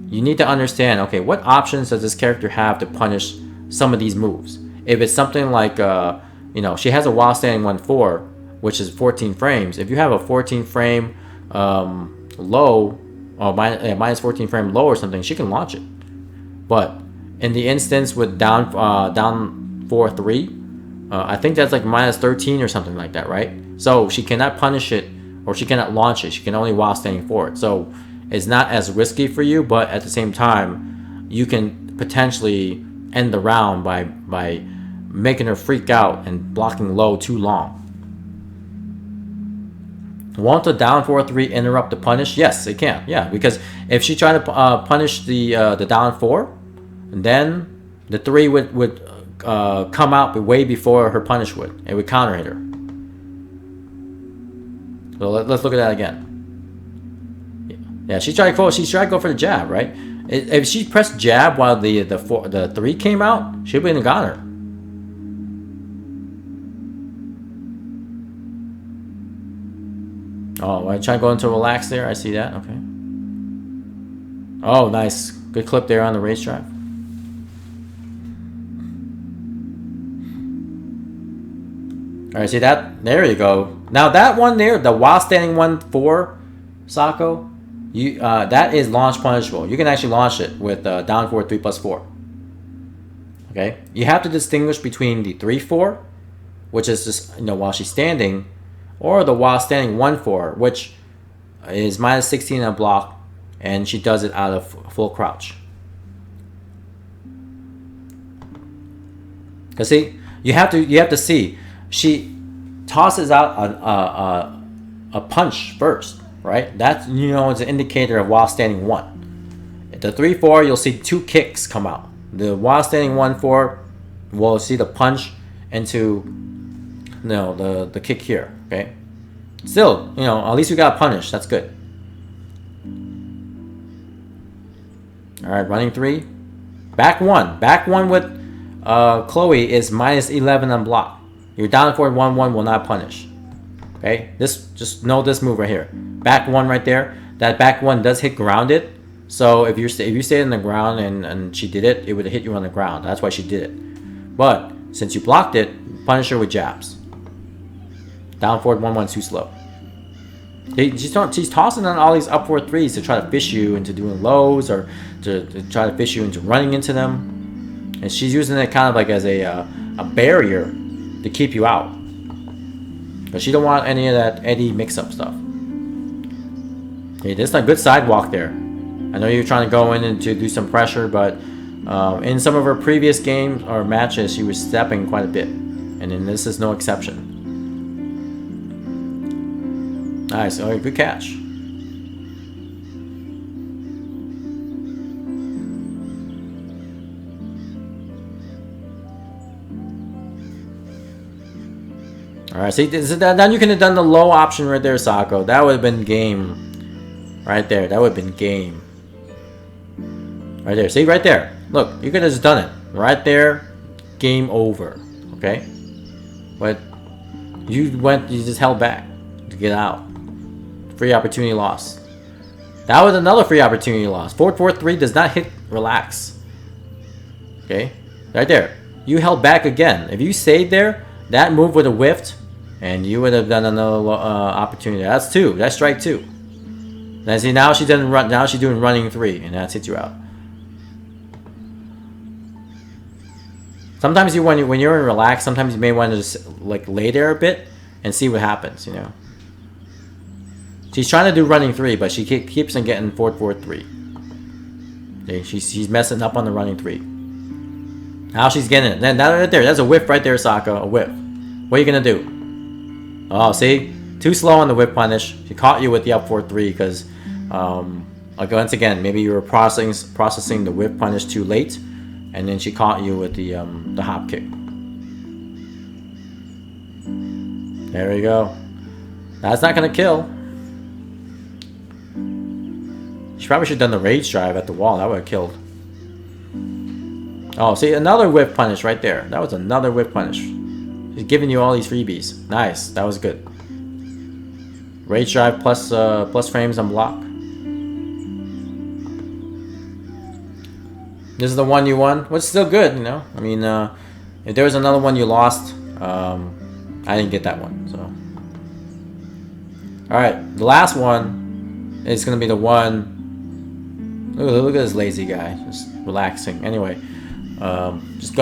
you need to understand, okay, what options does this character have to punish some of these moves? If it's something like, she has a while standing 1-4, which is 14 frames. If you have a 14 frame low, or minus 14 frame low or something, she can launch it. But in the instance with down 4-3, I think that's like minus 13 or something like that, right? So she cannot punish it, or she cannot launch it. She can only while standing forward. So it's not as risky for you, but at the same time, you can potentially end the round by making her freak out and blocking low too long. Want to down 4-3 interrupt the punish? Yes, it can. Yeah, because if she tried to punish the down 4, then the 3 would come out way before her punish would. It would counter hit her. So let's look at that again. Yeah, she tried to go for the jab, right? If she pressed jab while the 3 came out, she would have got her. Oh, I try to go into relax there. I see that. Okay. Oh, nice. Good clip there on the racetrack. All right, see that? There you go. Now that one there, the while standing 1-4, Socco, that is launch punishable. You can actually launch it with down 4 3+4. Okay, you have to distinguish between the 3-4, which is just while she's standing, or the while standing 1-4, which is minus 16 on block, and she does it out of full crouch. Cause see, you have to see. She tosses out a punch first, right? That's it's an indicator of while standing 1. At the 3-4, you'll see 2 kicks come out. The while standing 1-4, we'll see the punch into the kick here. Okay, still at least we got a punish. That's good. All right, running 3, back 1 with Chloe is minus 11 on block. Your down 4 1-1 will not punish. Okay, just know this move right here. Back one right there. That back one does hit grounded. So if you stayed in the ground and she did it, it would hit you on the ground. That's why she did it. But since you blocked it, punish her with jabs. Down forward 1-1 too slow. She's tossing on all these up forward threes to try to fish you into doing lows or to try to fish you into running into them. And she's using it kind of like as a barrier to keep you out. But she don't want any of that Eddie mix-up stuff. Okay, this is a good sidewalk there. I know you're trying to go in and to do some pressure, but in some of her previous games or matches, she was stepping quite a bit. And then this is no exception. Nice. Oh, good catch. Alright, see, then you could have done the low option right there, Socco. That would have been game. Right there. That would have been game. Right there. See, right there. Look, you could have just done it. Right there. Game over. Okay? But you just held back to get out. Free opportunity lost. That was another free opportunity lost. 4-4-3 does not hit relax. Okay? Right there. You held back again. If you stayed there, that move would have whiffed, and you would have done another opportunity. That's two. That's strike two. Now see, now she doesn't run. Now she's doing running three, and that's hits you out. Sometimes when you're in relax, sometimes you may want to just like lay there a bit and see what happens. You know. She's trying to do running three, but she keeps on getting 4-4-3. Okay, she's messing up on the running three. Now she's getting it. Then that right there, that's a whiff right there, Socco. A whiff. What are you gonna do? Oh, see, too slow on the whiff punish. She caught you with the up 4-3 because, like once again, maybe you were processing the whiff punish too late, and then she caught you with the hop kick. There you go. That's not gonna kill. She probably should have done the rage drive at the wall. That would have killed. Oh, see, another whip punish right there. That was another whip punish. She's giving you all these freebies. Nice. That was good. Rage drive plus frames on block. This is the one you won. Well, it's still good, you know. I mean, if there was another one you lost, I didn't get that one. So, all right, the last one is gonna be the one. Look at this lazy guy, just relaxing. Anyway, just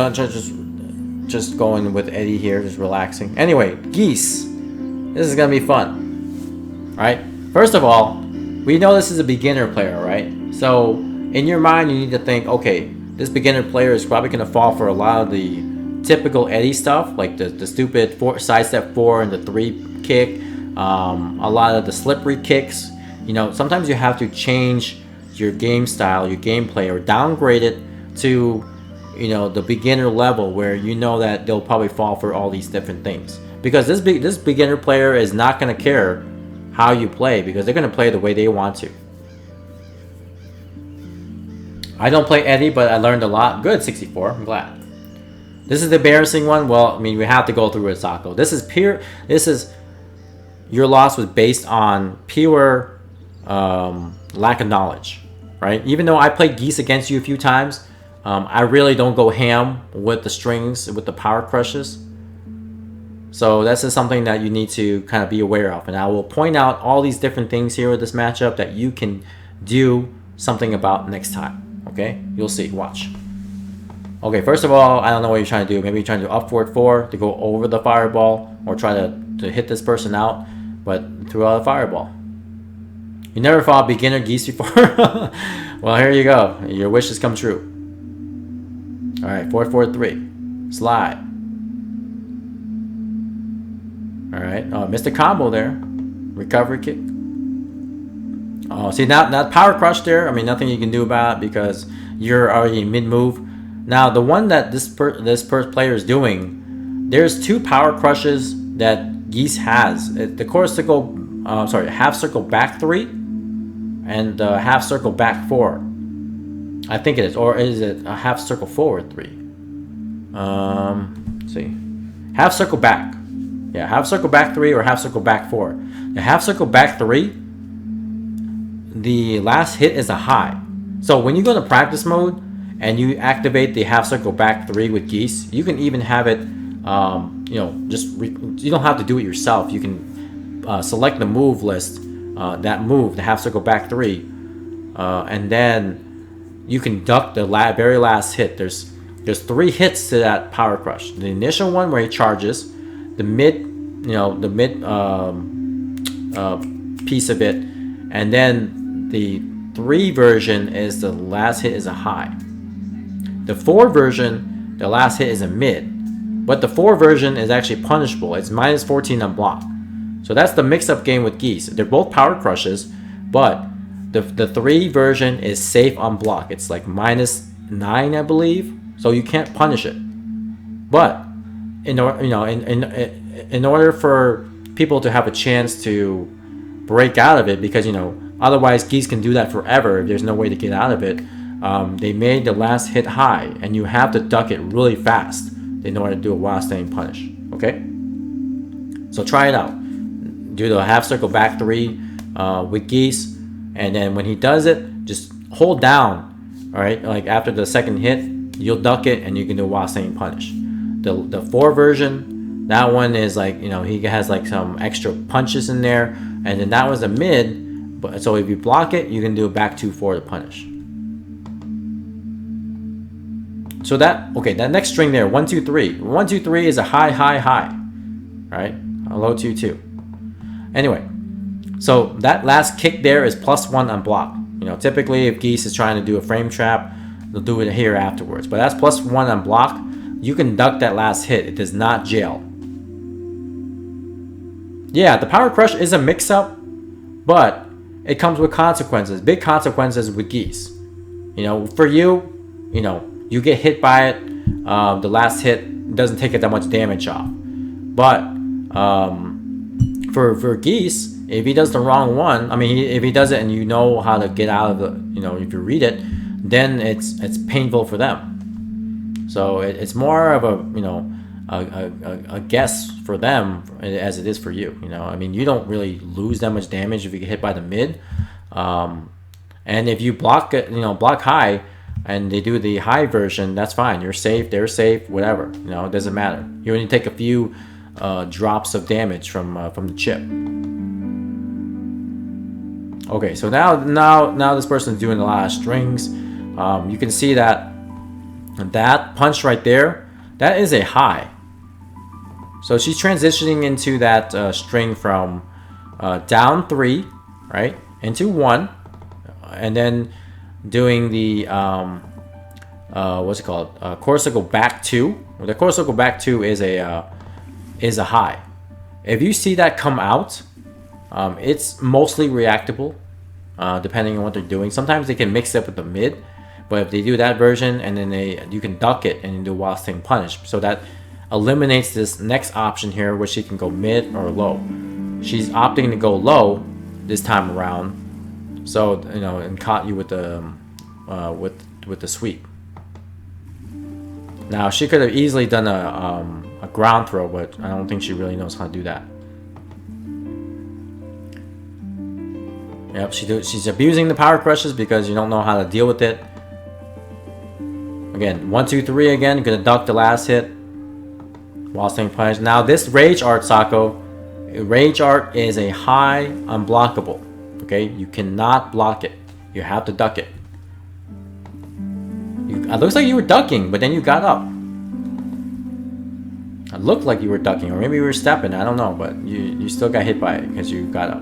going with Eddie here, just relaxing. Anyway, geese. This is gonna be fun. All right. First of all, we know this is a beginner player, right? So in your mind, you need to think, okay, this beginner player is probably gonna fall for a lot of the typical Eddie stuff, like the stupid side step 4 and the 3 kick, a lot of the slippery kicks. You know, sometimes you have to change your game style, your gameplay, or downgrade it to, you know, the beginner level where you know that they'll probably fall for all these different things. Because this beginner player is not going to care how you play because they're going to play the way they want to. I don't play Eddie, but I learned a lot. Good, 64. I'm glad. This is the embarrassing one. Well, I mean, we have to go through it, Socco. This is your loss was based on pure lack of knowledge. Right? Even though I played geese against you a few times, I really don't go ham with the strings, with the power crushes. So this is something that you need to kind of be aware of. And I will point out all these different things here with this matchup that you can do something about next time. Okay? You'll see. Watch. Okay, first of all, I don't know what you're trying to do. Maybe you're trying to do up forward 4 to go over the fireball or try to hit this person out, but throw out a fireball. You never fought beginner geese before? Well, here you go. Your wish has come true. Alright, 4-4-3. Slide. Alright. Oh, missed a combo there. Recovery kick. Oh, see, now power crush there. I mean, nothing you can do about it because you're already mid-move. Now, the one that this player is doing, there's 2 power crushes that geese has. The half circle back 3. And half circle back 4. I think it is. Or is it a half circle forward 3? Let's see. Half circle back. Yeah, half circle back 3 or half circle back 4. The half circle back 3, the last hit is a high. So when you go to practice mode and you activate the half circle back 3 with Geese, you can even have it, you don't have to do it yourself. You can select the move list, that move, the half circle back 3, and then you can duck the very last hit. There's 3 hits to that Power Crush. The initial one where he charges, the mid piece of it, and then the 3 version is the last hit is a high. The 4 version, the last hit is a mid, but the 4 version is actually punishable. It's minus 14 on block. So that's the mix-up game with Geese. They're both Power Crushes, but the 3 version is safe on block. It's like minus 9, I believe. So you can't punish it. But in order for people to have a chance to break out of it, because otherwise Geese can do that forever if there's no way to get out of it, they made the last hit high, and you have to duck it really fast in order to do a while staying punish. Okay, so try it out. Do the half circle back 3 with Geese, and then when he does it, just hold down. All right, like after the second hit, you'll duck it and you can do a while staying punish. The 4 version, that one is like, he has like some extra punches in there, and then that was a mid, but so if you block it, you can do a back 2-4 to punish. So that next string there, 1 2 3. 1 2 3 is a high high high, right? A low 2 2. Anyway, so that last kick there is +1 on block. Typically if Geese is trying to do a frame trap, they'll do it here afterwards. But that's +1 on block. You can duck that last hit. It does not jail. Yeah, the Power Crush is a mix-up, but it comes with consequences. Big consequences with Geese. For you, you get hit by it. The last hit doesn't take it that much damage off. But for Geese, if he does the wrong one, if he does it and you know how to get out of the, if you read it, then it's painful for them. So it's more of a guess for them as it is for you. You don't really lose that much damage if you get hit by the mid, and if you block it, block high, and they do the high version, that's fine. You're safe, they're safe, whatever. It doesn't matter. You only take a few drops of damage from the chip. Okay, so now this person's doing a lot of strings. You can see that punch right there, that is a high. So she's transitioning into that string from down 3, right, into 1, and then doing the what's it called? Quarter circle back 2. Well, the quarter circle back 2 is a high. If you see that come out, it's mostly reactable, depending on what they're doing. Sometimes they can mix it with the mid. But if they do that version and then you can duck it and do while staying punish. So that eliminates this next option here, which she can go mid or low. She's opting to go low this time around. So and caught you with the sweep. Now she could have easily done a ground throw, but I don't think she really knows how to do that. Yep, she's abusing the Power Crushes because you don't know how to deal with it. Again, 1 2 3 again. You're gonna duck the last hit while staying punished. Now this Rage Art, Socco, Rage Art is a high unblockable. Okay, you cannot block it. You have to duck it. It looks like you were ducking, but then you got up. It looked like you were ducking, or maybe you were stepping. I don't know, but you still got hit by it because you got up.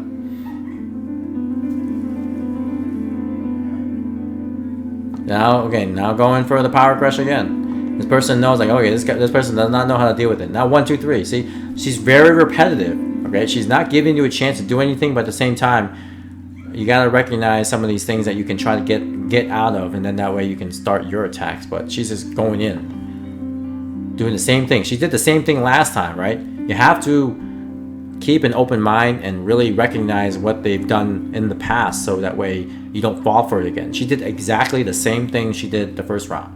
Now going for the Power Crush again. This person knows, like, okay, this person does not know how to deal with it. Now 1 2 3. See, she's very repetitive. Okay, she's not giving you a chance to do anything, but at the same time, you gotta recognize some of these things that you can try to get out of, and then that way you can start your attacks. But she's just going in, doing the same thing. She did the same thing last time, right? You have to keep an open mind and really recognize what they've done in the past, so that way you don't fall for it again. She did exactly the same thing she did the first round.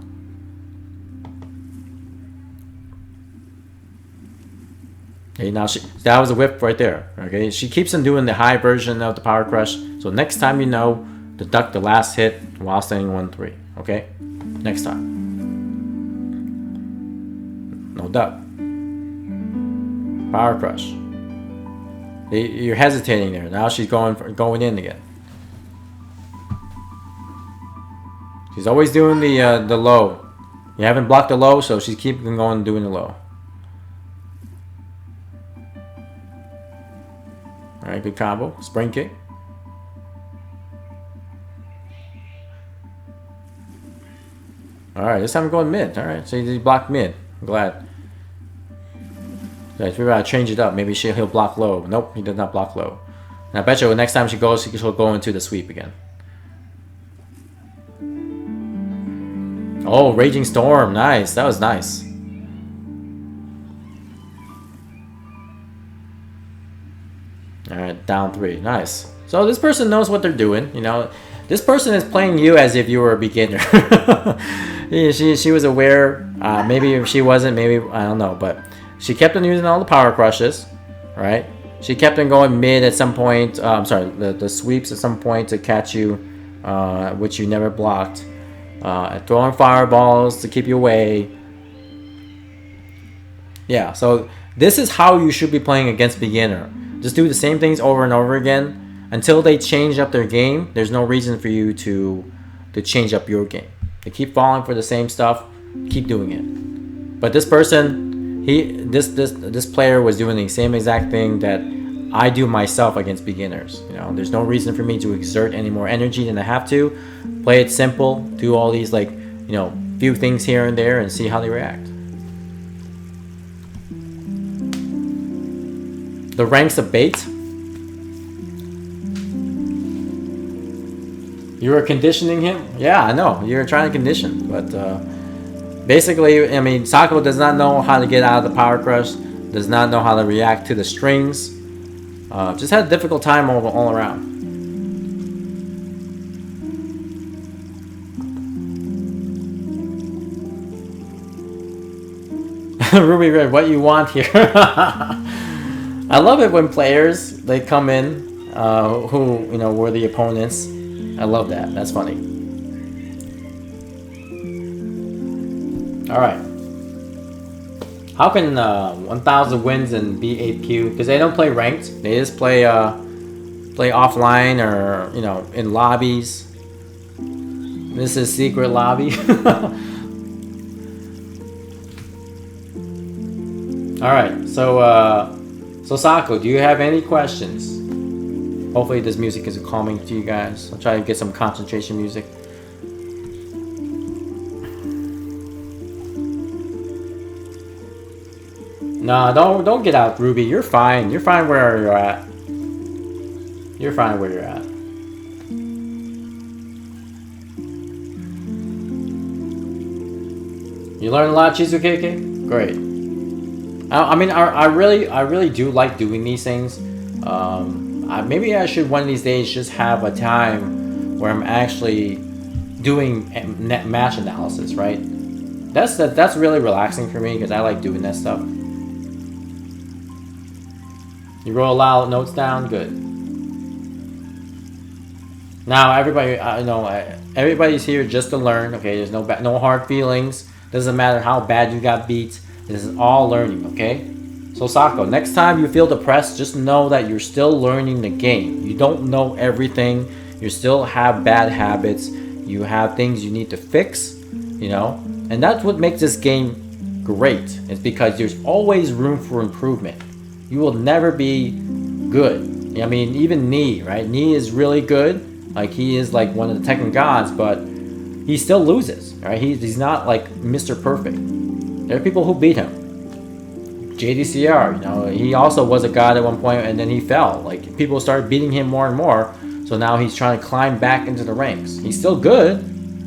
Okay, now that was a whip right there. Okay, she keeps on doing the high version of the power crush. So next time you know, deduct the last hit while standing 1-3. Okay, next time. No duck. Power crush. You're hesitating there. Now she's going in again. She's always doing the low. You haven't blocked the low, so she's keeping going doing the low. Alright, good combo. Spring kick. Alright, this time I'm going mid. Alright, so you blocked mid. I'm glad. Guys, we gotta change it up. Maybe he'll block low. Nope, he did not block low. And I bet you next time she goes, she'll go into the sweep again. Oh, Raging Storm. Nice. That was nice. Alright, down 3. Nice. So this person knows what they're doing. You know, this person is playing you as if you were a beginner. she was aware. Maybe she wasn't. Maybe, I don't know. But she kept on using all the power crushes. Right? She kept on going mid at some point. I'm sorry, the sweeps at some point to catch you, which you never blocked. Throwing fireballs to keep you away. Yeah, so this is how you should be playing against beginner. Just do the same things over and over again until they change up their game. There's no reason for you to change up your game. They keep falling for the same stuff. Keep doing it. But this person, this player was doing the same exact thing that I do myself against beginners. You know, there's no reason for me to exert any more energy than I have to. Play it simple. Do all these few things here and there and see how they react. The ranks of bait. You were conditioning him? Yeah, I know. You're trying to condition. But basically, I mean, MrSocco does not know how to get out of the power crush. Does not know how to react to the strings. Just had a difficult time all around. Ruby Red, what you want here? I love it when players, they come in who were the opponents. I love that. That's funny. All right. How can 1,000 wins and be 8Q? Because they don't play ranked. They just play offline or in lobbies. This is secret lobby. All right. So MrSocco, do you have any questions? Hopefully this music is calming to you guys. I'll try to get some concentration music. Nah, don't get out, Ruby. You're fine. You're fine where you're at. You're fine where you're at. You learn a lot, Chizukeke? Great. I mean, I really do like doing these things. Maybe I should one of these days just have a time where I'm actually doing net match analysis, right? That's really relaxing for me because I like doing that stuff. You roll a lot of notes down, good. Now everybody, everybody's here just to learn. Okay, there's no hard feelings. Doesn't matter how bad you got beat. This is all learning, okay? So MrSocco, next time you feel depressed, just know that you're still learning the game. You don't know everything. You still have bad habits. You have things you need to fix, And that's what makes this game great. It's because there's always room for improvement. You will never be good. I mean, even Knee, right? Knee is really good. Like, he is like one of the Tekken gods, but he still loses, right? He's not like Mr. Perfect. There are people who beat him. JDCR, he also was a god at one point, and then he fell. Like, people started beating him more and more, so now he's trying to climb back into the ranks. He's still good,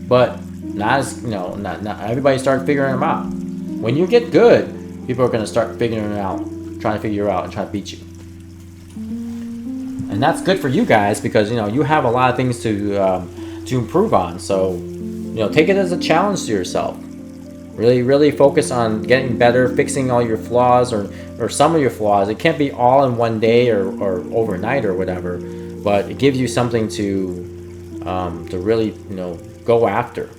but not as, not everybody started figuring him out. When you get good, people are going to start figuring it out, trying to figure you out and trying to beat you. And that's good for you guys because, you have a lot of things to improve on. So, take it as a challenge to yourself. Really focus on getting better, fixing all your flaws or some of your flaws. It can't be all in one day or overnight or whatever, but it gives you something to really, go after.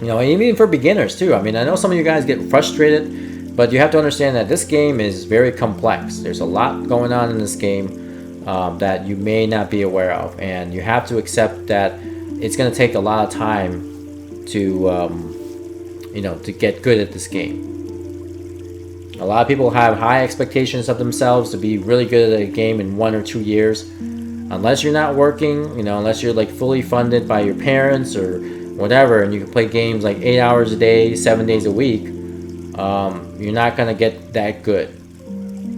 Even for beginners too. I mean, I know some of you guys get frustrated, but you have to understand that this game is very complex. There's a lot going on in this game that you may not be aware of, and you have to accept that it's going to take a lot of time to get good at this game. A lot of people have high expectations of themselves to be really good at a game in 1 or 2 years. Unless you're not working, unless you're like fully funded by your parents or whatever, and you can play games like 8 hours a day, 7 days a week, you're not going to get that good.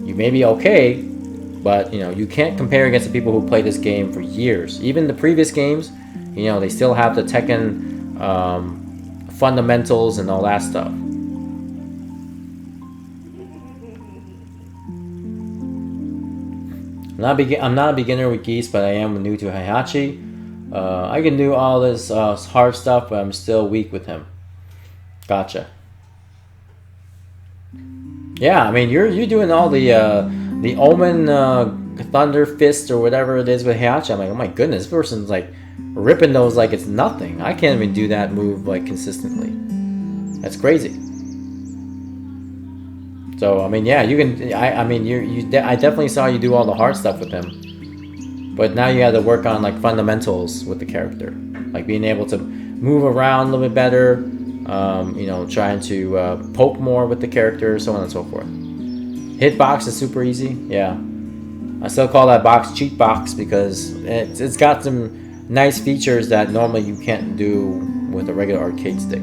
You may be okay, but you can't compare against the people who play this game for years. Even the previous games, they still have the Tekken fundamentals and all that stuff. I'm not a beginner with Geese, but I am new to Heihachi. I can do all this hard stuff, but I'm still weak with him. Gotcha. Yeah, I mean you're doing all the Omen Thunder Fist or whatever it is with Heihachi. I'm like, oh my goodness, this person's like ripping those like it's nothing. I can't even do that move like consistently. That's crazy. So I mean, yeah, you can. I definitely saw you do all the hard stuff with him, but now you have to work on like fundamentals with the character, like being able to move around a little bit better. Trying to poke more with the character, so on and so forth. Hitbox is super easy. Yeah, I still call that box cheat box because it's got some nice features that normally you can't do with a regular arcade stick.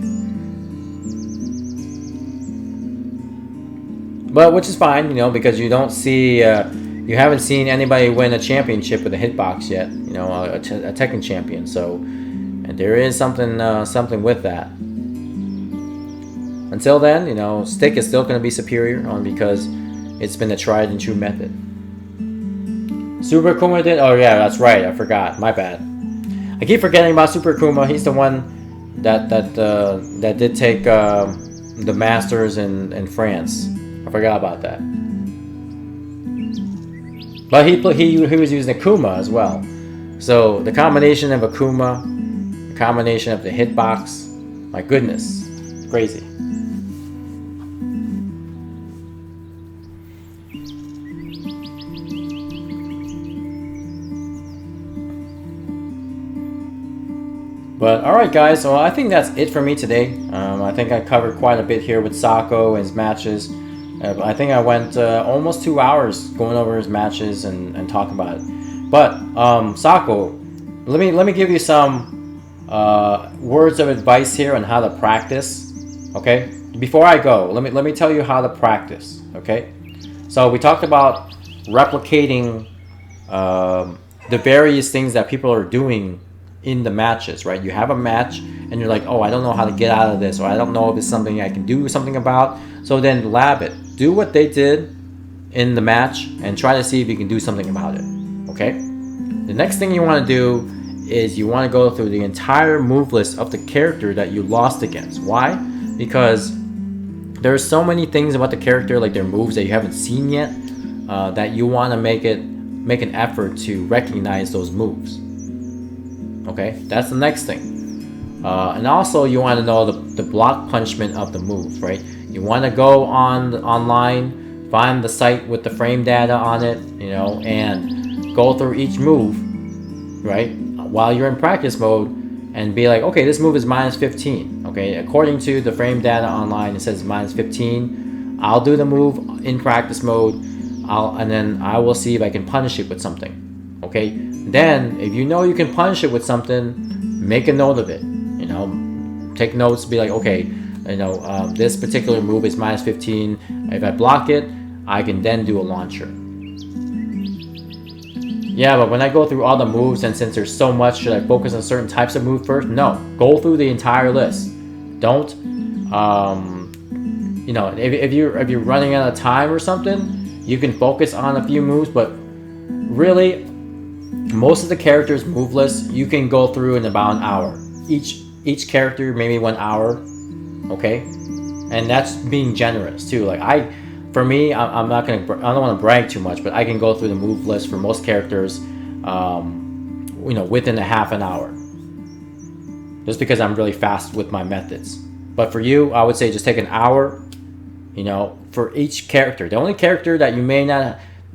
But which is fine, because you don't see, you haven't seen anybody win a championship with a hitbox yet. A Tekken champion. So, and there is something with that. Until then, stick is still going to be superior, only because it's been a tried and true method. Super Kuma did? Oh yeah, that's right. I forgot. My bad. I keep forgetting about Super Kuma. He's the one that did take the Masters in France. I forgot about that. But he was using Akuma as well. So the combination of Akuma, the combination of the hitbox, my goodness, it's crazy. But alright guys, so I think that's it for me today. I think I covered quite a bit here with Socco and his matches. I think I went almost 2 hours going over his matches and talking about it. But Socco, let me give you some words of advice here on how to practice. Okay, before I go, let me tell you how to practice. Okay, so we talked about replicating the various things that people are doing in the matches, right? You have a match and you're like, oh, I don't know how to get out of this, or I don't know if it's something I can do something about. So then lab it. Do what they did in the match and try to see if you can do something about it. Okay? The next thing you want to do is you want to go through the entire move list of the character that you lost against. Why? Because there's so many things about the character, like their moves that you haven't seen yet, that you want to make an effort to recognize those moves. Okay, that's the next thing. And also you want to know the block punishment of the move, right? You want to go online, find the site with the frame data on it, and go through each move, right? While you're in practice mode, and be like, okay, this move is minus 15. Okay, according to the frame data online, it says minus 15. I'll do the move in practice mode, and then I will see if I can punish it with something. Okay, then if you know you can punish it with something, make a note of it. Take notes, be like, okay, this particular move is minus 15. If I block it, I can then do a launcher. Yeah, but when I go through all the moves, and since there's so much, should I focus on certain types of moves first? No, go through the entire list. Don't, if you're running out of time or something, you can focus on a few moves, but really, most of the characters move lists you can go through in about an hour. Each character maybe 1 hour, okay, and that's being generous too. Like for me, I'm not gonna, I don't want to brag too much, but I can go through the move list for most characters, within a half an hour, just because I'm really fast with my methods. But for you, I would say just take an hour, for each character. The only character that you may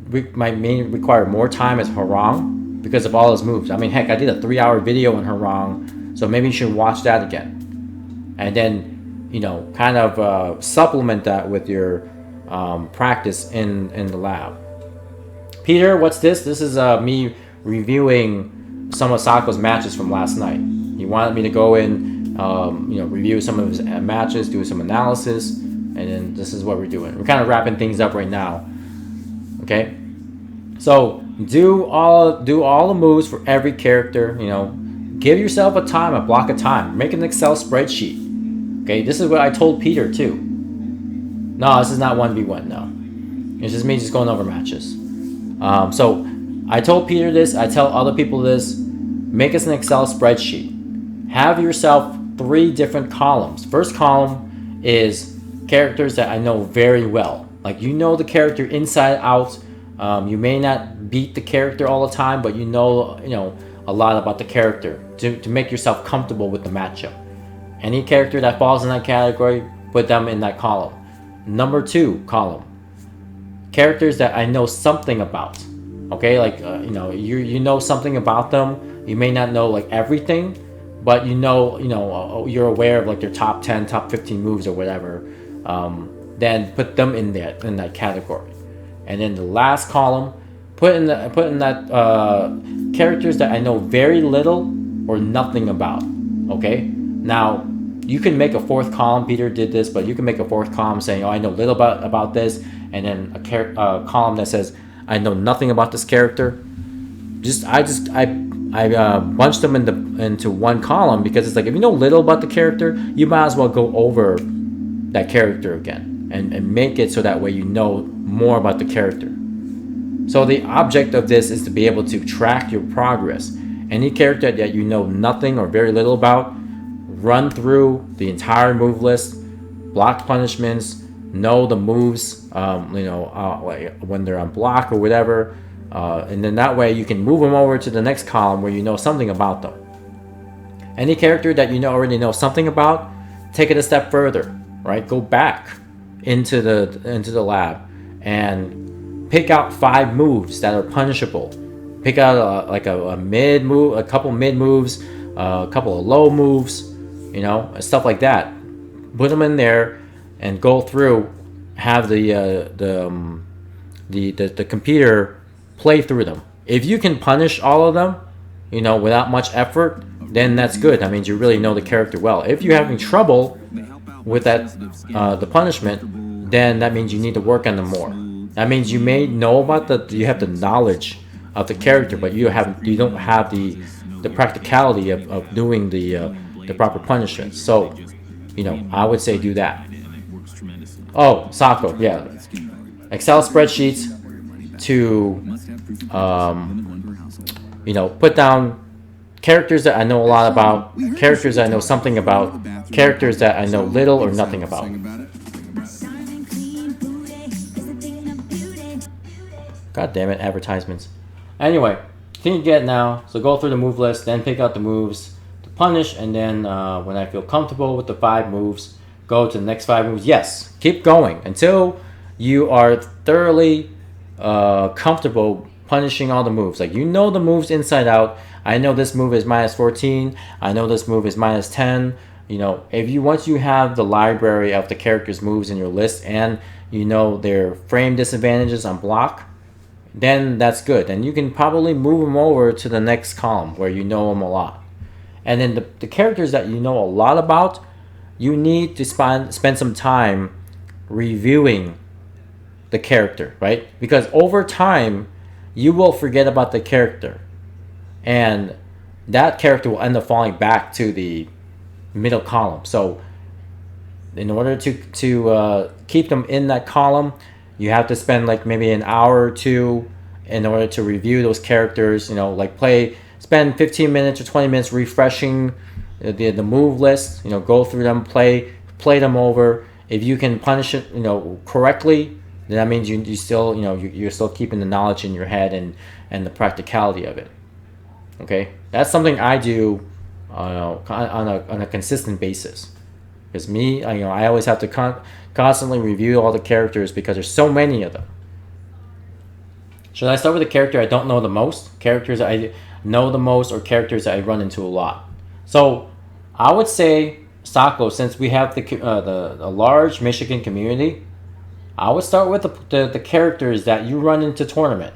require more time is Harang, because of all his moves. I mean, heck, I did a 3-hour video on Harang, so maybe you should watch that again, and then kind of supplement that with your practice in the lab. Peter, what's this? This is me reviewing some of Socco's matches from last night. He wanted me to go in, review some of his matches, do some analysis, and then this is what we're doing. We're kind of wrapping things up right now. Okay, so do all the moves for every character. Give yourself a block of time. Make an Excel spreadsheet. Okay, this is what I told Peter too. No, this is not 1v1. No, it's just me just going over matches. So I told Peter this. I tell other people this. Make us an Excel spreadsheet. Have yourself 3 different columns. First column is characters that I know very well. Like the character inside out. You may not beat the character all the time, but you know a lot about the character to make yourself comfortable with the matchup. Any character that falls in that category, put them in that column. Number 2 column, characters that I know something about. Okay, like you know something about them. You may not know like everything, but you're aware of like their top 10, top 15 moves or whatever. Then put them in that category. And then the last column, put in that characters that I know very little or nothing about. Okay, now you can make a 4th column. Peter did this, but you can make a 4th column saying, "Oh, I know little about this," and then a column that says, "I know nothing about this character." I bunched them into one column because it's like if you know little about the character, you might as well go over that character again and make it so that way you know more about the character. So the object of this is to be able to track your progress. Any character that you know nothing or very little about, run through the entire move list, block punishments, know the moves, like when they're on block or whatever, and then that way you can move them over to the next column where you know something about them. Any character that you already know something about, take it a step further, right? Go back into the lab and pick out 5 moves that are punishable. Pick out a mid move, a couple mid moves, a couple of low moves, stuff like that. Put them in there and go through. Have the computer play through them. If you can punish all of them, without much effort, then that's good. That means you really know the character well. If you're having trouble with that, the punishment, then that means you need to work on them more. That means you may know about you have the knowledge of the character, but you don't have the practicality of doing the proper punishment. So, I would say do that. Oh, Socco, yeah. Excel spreadsheets to, put down characters that I know a lot about, characters that I know something about, characters that I know little or nothing about. God damn it, advertisements. Anyway, I think you get it now. So go through the move list, then pick out the moves to punish, and then when I feel comfortable with the 5 moves, go to the next 5 moves. Yes, keep going until you are thoroughly comfortable punishing all the moves. Like, the moves inside out. I know this move is minus 14. I know this move is minus 10. Once you have the library of the character's moves in your list and their frame disadvantages on block, then that's good. And you can probably move them over to the next column where you know them a lot. And then the characters that you know a lot about, you need to spend some time reviewing the character, right? Because over time, you will forget about the character. And that character will end up falling back to the middle column. So in order to keep them in that column, you have to spend like maybe an hour or 2 in order to review those characters. You know, like spend 15 minutes or 20 minutes refreshing the move list. You know, go through them, play them over. If you can punish it, you know, correctly, then that means you still, you know, you're still keeping the knowledge in your head and the practicality of it. Okay, that's something I do on a consistent basis. Because I always have to constantly review all the characters because there's so many of them. Should I start with a character I don't know the most, characters I know the most, or characters that I run into a lot? So I would say Socco, since we have the large Michigan community, I would start with the characters that you run into tournament.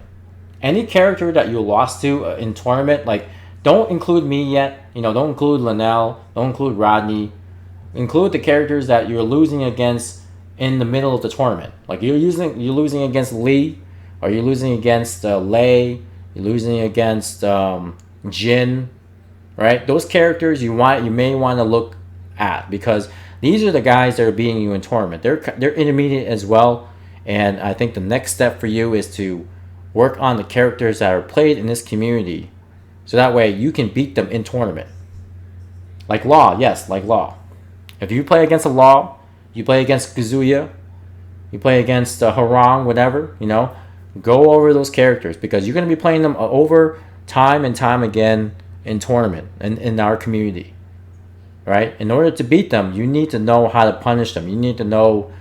Any character that you lost to in tournament, like, don't include me yet. You know, don't include Linnell, don't include Rodney. Include the characters that you're losing against in the middle of the tournament. Like you're losing against Lee, or you're losing against Lei, you're losing against Jin, right? Those characters you may want to look at, because these are the guys that are beating you in tournament. They're intermediate as well, and I think the next step for you is to work on the characters that are played in this community, so that way you can beat them in tournament. Like Law, yes, like Law. If you play against a Law, you play against Kazuya, you play against Harang, whatever, you know, go over those characters, because you're going to be playing them over time and time again in tournament and in our community, right? In order to beat them, you need to know how to punish them. You need to know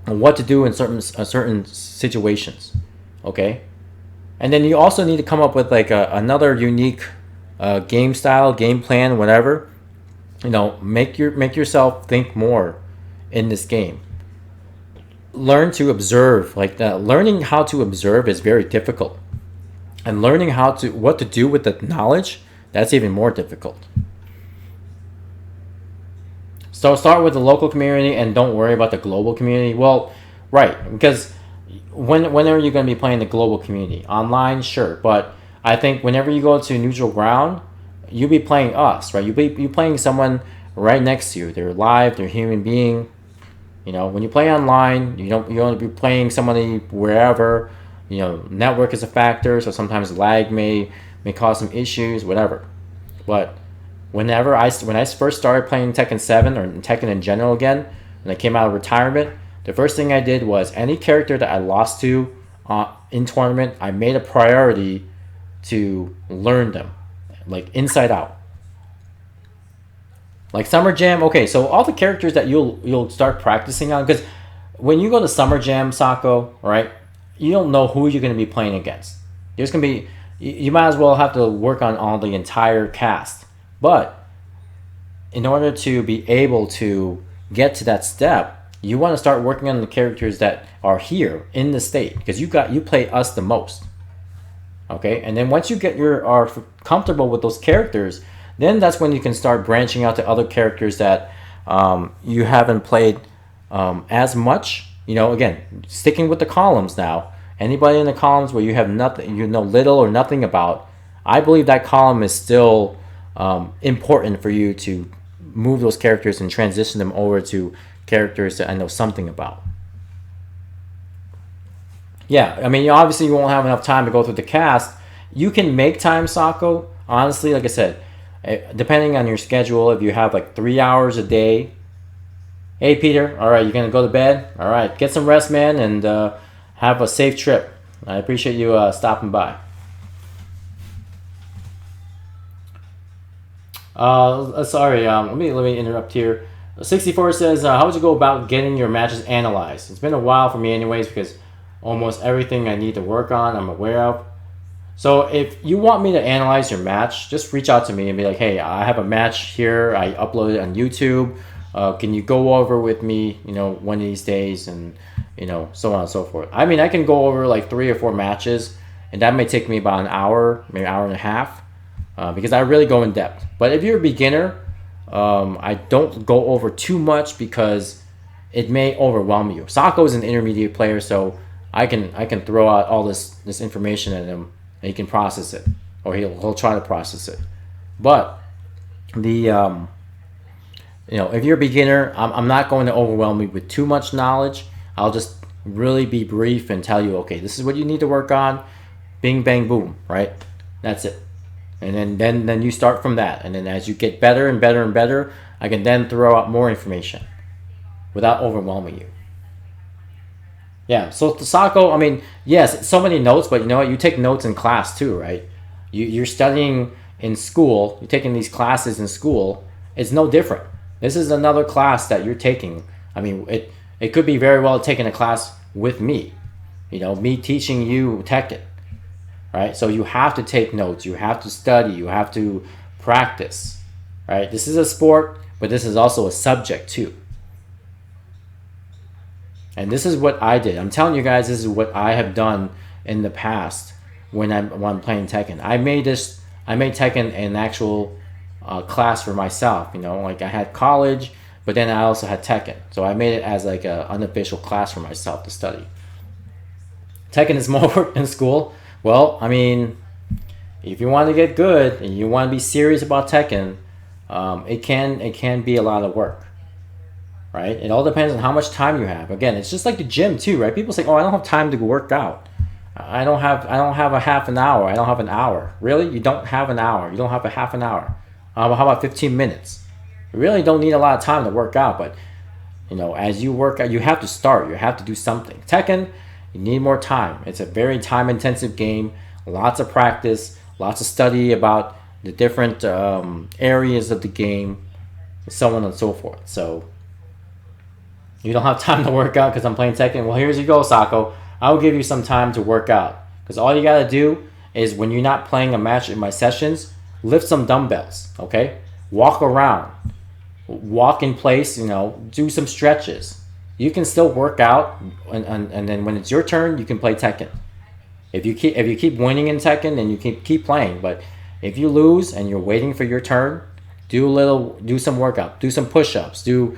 what to do in certain situations, okay? And then you also need to come up with like another unique game style, game plan, whatever. You know, make yourself think more in this game. Learn to observe. Like learning how to observe is very difficult, and learning what to do with the knowledge, that's even more difficult. So start with the local community and don't worry about the global community. Well, right, because when are you going to be playing the global community? Online, sure, but I think whenever you go to neutral ground, you'll be playing us, right? You're playing someone right next to you. They're live, they're a human being. You know, when you play online, you don't be playing somebody wherever. You know, network is a factor, so sometimes lag may cause some issues, whatever. But when I first started playing Tekken 7 or Tekken in general again, when I came out of retirement, the first thing I did was any character that I lost to in tournament, I made a priority to learn them, like inside out. Like Summer Jam, okay, so all the characters that you'll start practicing on, because when you go to Summer Jam, Socco, right, you don't know who you're going to be playing against. There's going to be, you might as well have to work on all the entire cast. But in order to be able to get to that step, you want to start working on the characters that are here in the state, because you play us the most. Okay, and then once you are comfortable with those characters, then that's when you can start branching out to other characters that you haven't played as much. You know, again, sticking with the columns now. Anybody in the columns where you have nothing, you know little or nothing about, I believe that column is still important for you to move those characters and transition them over to characters that I know something about. Yeah, I mean, obviously you won't have enough time to go through the cast. You can make time, Socco. Honestly, like I said, depending on your schedule, if you have like 3 hours a day. Hey, Peter, all right, you going to go to bed? All right, get some rest, man, and have a safe trip. I appreciate you stopping by. Sorry, let me interrupt here. 64 says, how would you go about getting your matches analyzed? It's been a while for me anyways, because almost everything I need to work on, I'm aware of. So if you want me to analyze your match, just reach out to me and be like, hey, I have a match here. I upload it on YouTube. Can you go over with me, you know, one of these days, and, you know, so on and so forth. I mean, I can go over like 3 or 4 matches, and that may take me about an hour, maybe an hour and a half, because I really go in depth. But if you're a beginner, I don't go over too much because it may overwhelm you. Socco is an intermediate player, so I can throw out all this information at him, and he can process it, or he'll try to process it. But the you know, if you're a beginner, I'm not going to overwhelm you with too much knowledge. I'll just really be brief and tell you, okay, this is what you need to work on. Bing, bang, boom, right? That's it. And then you start from that. And then as you get better and better and better, I can then throw out more information without overwhelming you. Yeah, so the Socco, I mean, yes, so many notes, but you know what? You take notes in class too, right? You're studying in school, you're taking these classes in school. It's no different. This is another class that you're taking. I mean, it could be very well taking a class with me, you know, me teaching you Tekken, right? So you have to take notes, you have to study, you have to practice, right? This is a sport, but this is also a subject too. And this is what I did. I'm telling you guys, this is what I have done in the past when I'm playing Tekken. I made Tekken an actual class for myself. You know, like I had college, but then I also had Tekken. So I made it as like an unofficial class for myself to study. Tekken is more work than school. Well, I mean, if you want to get good and you want to be serious about Tekken, it can be a lot of work. Right? It all depends on how much time you have. Again, it's just like the gym too, right? People say, "Oh, I don't have time to work out. I don't have a half an hour. I don't have an hour." Really? You don't have an hour. You don't have a half an hour. How about 15 minutes? You really don't need a lot of time to work out, but you know, as you work out, you have to start. You have to do something. Tekken, you need more time. It's a very time-intensive game. Lots of practice, lots of study about the different areas of the game, so on and so forth. So you don't have time to work out because I'm playing Tekken. Well, here's you go, Socco. I'll give you some time to work out. Because all you got to do is when you're not playing a match in my sessions, lift some dumbbells, okay? Walk around. Walk in place, you know, do some stretches. You can still work out, and then when it's your turn, you can play Tekken. If you keep winning in Tekken, then you can keep playing. But if you lose and you're waiting for your turn, do some workout. Do some push-ups. Do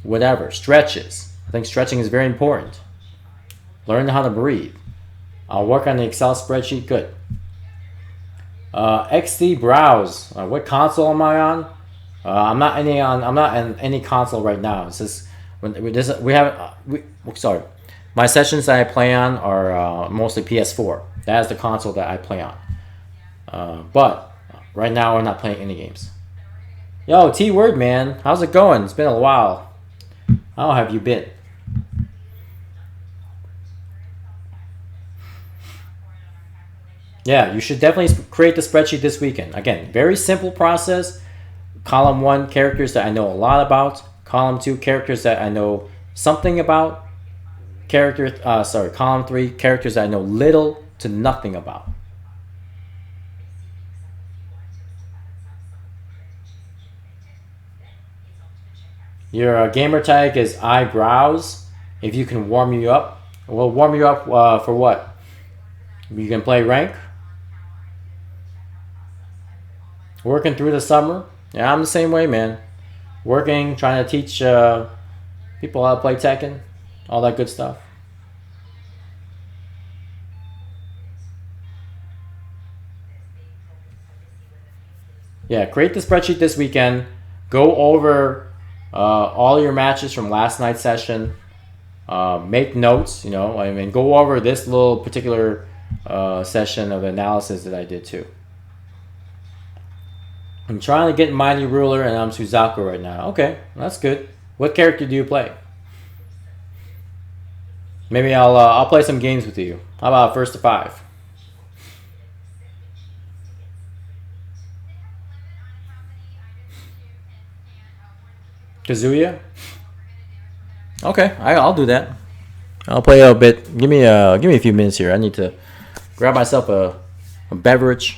whatever, stretches. I think stretching is very important. Learn how to breathe. I'll work on the Excel spreadsheet. Good. XD browse. What console am I on? I'm not in any console right now. It's just sorry. My sessions that I play on are mostly PS4. That is the console that I play on. But right now I'm not playing any games. Yo, T-Word, man. How's it going? It's been a while. How have you been? Yeah, you should definitely create the spreadsheet this weekend. Again, very simple process. Column 1, characters that I know a lot about. Column 2, characters that I know something about. Column 3, characters that I know little to nothing about. Your gamer tag is eyebrows. If you can warm you up, we'll warm you up for what? You can play rank. Working through the summer. Yeah, I'm the same way, man. Working, trying to teach people how to play Tekken, all that good stuff. Yeah, create the spreadsheet this weekend. Go over all your matches from last night's session. Make notes, you know, I mean, go over this little particular session of analysis that I did too. I'm trying to get Mighty Ruler and I'm Suzaku right now. Okay, that's good. What character do you play? Maybe I'll play some games with you. How about first to 5? Kazuya? Okay, I'll do that. I'll play a bit. Give me a few minutes here. I need to grab myself a beverage.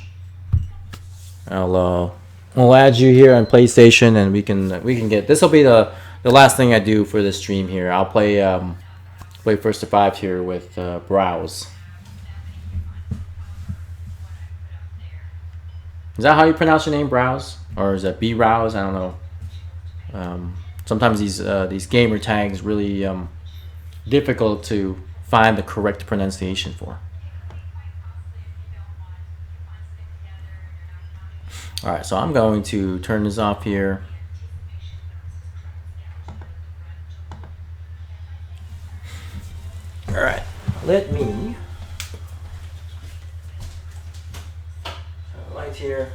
We'll add you here on PlayStation, and we can get. This will be the last thing I do for this stream here. I'll play first to 5 here with Browse. Is that how you pronounce your name, Browse, or is that B-Rouse? I don't know. Sometimes these gamer tags really difficult to find the correct pronunciation for. All right, so I'm going to turn this off here. let me light here.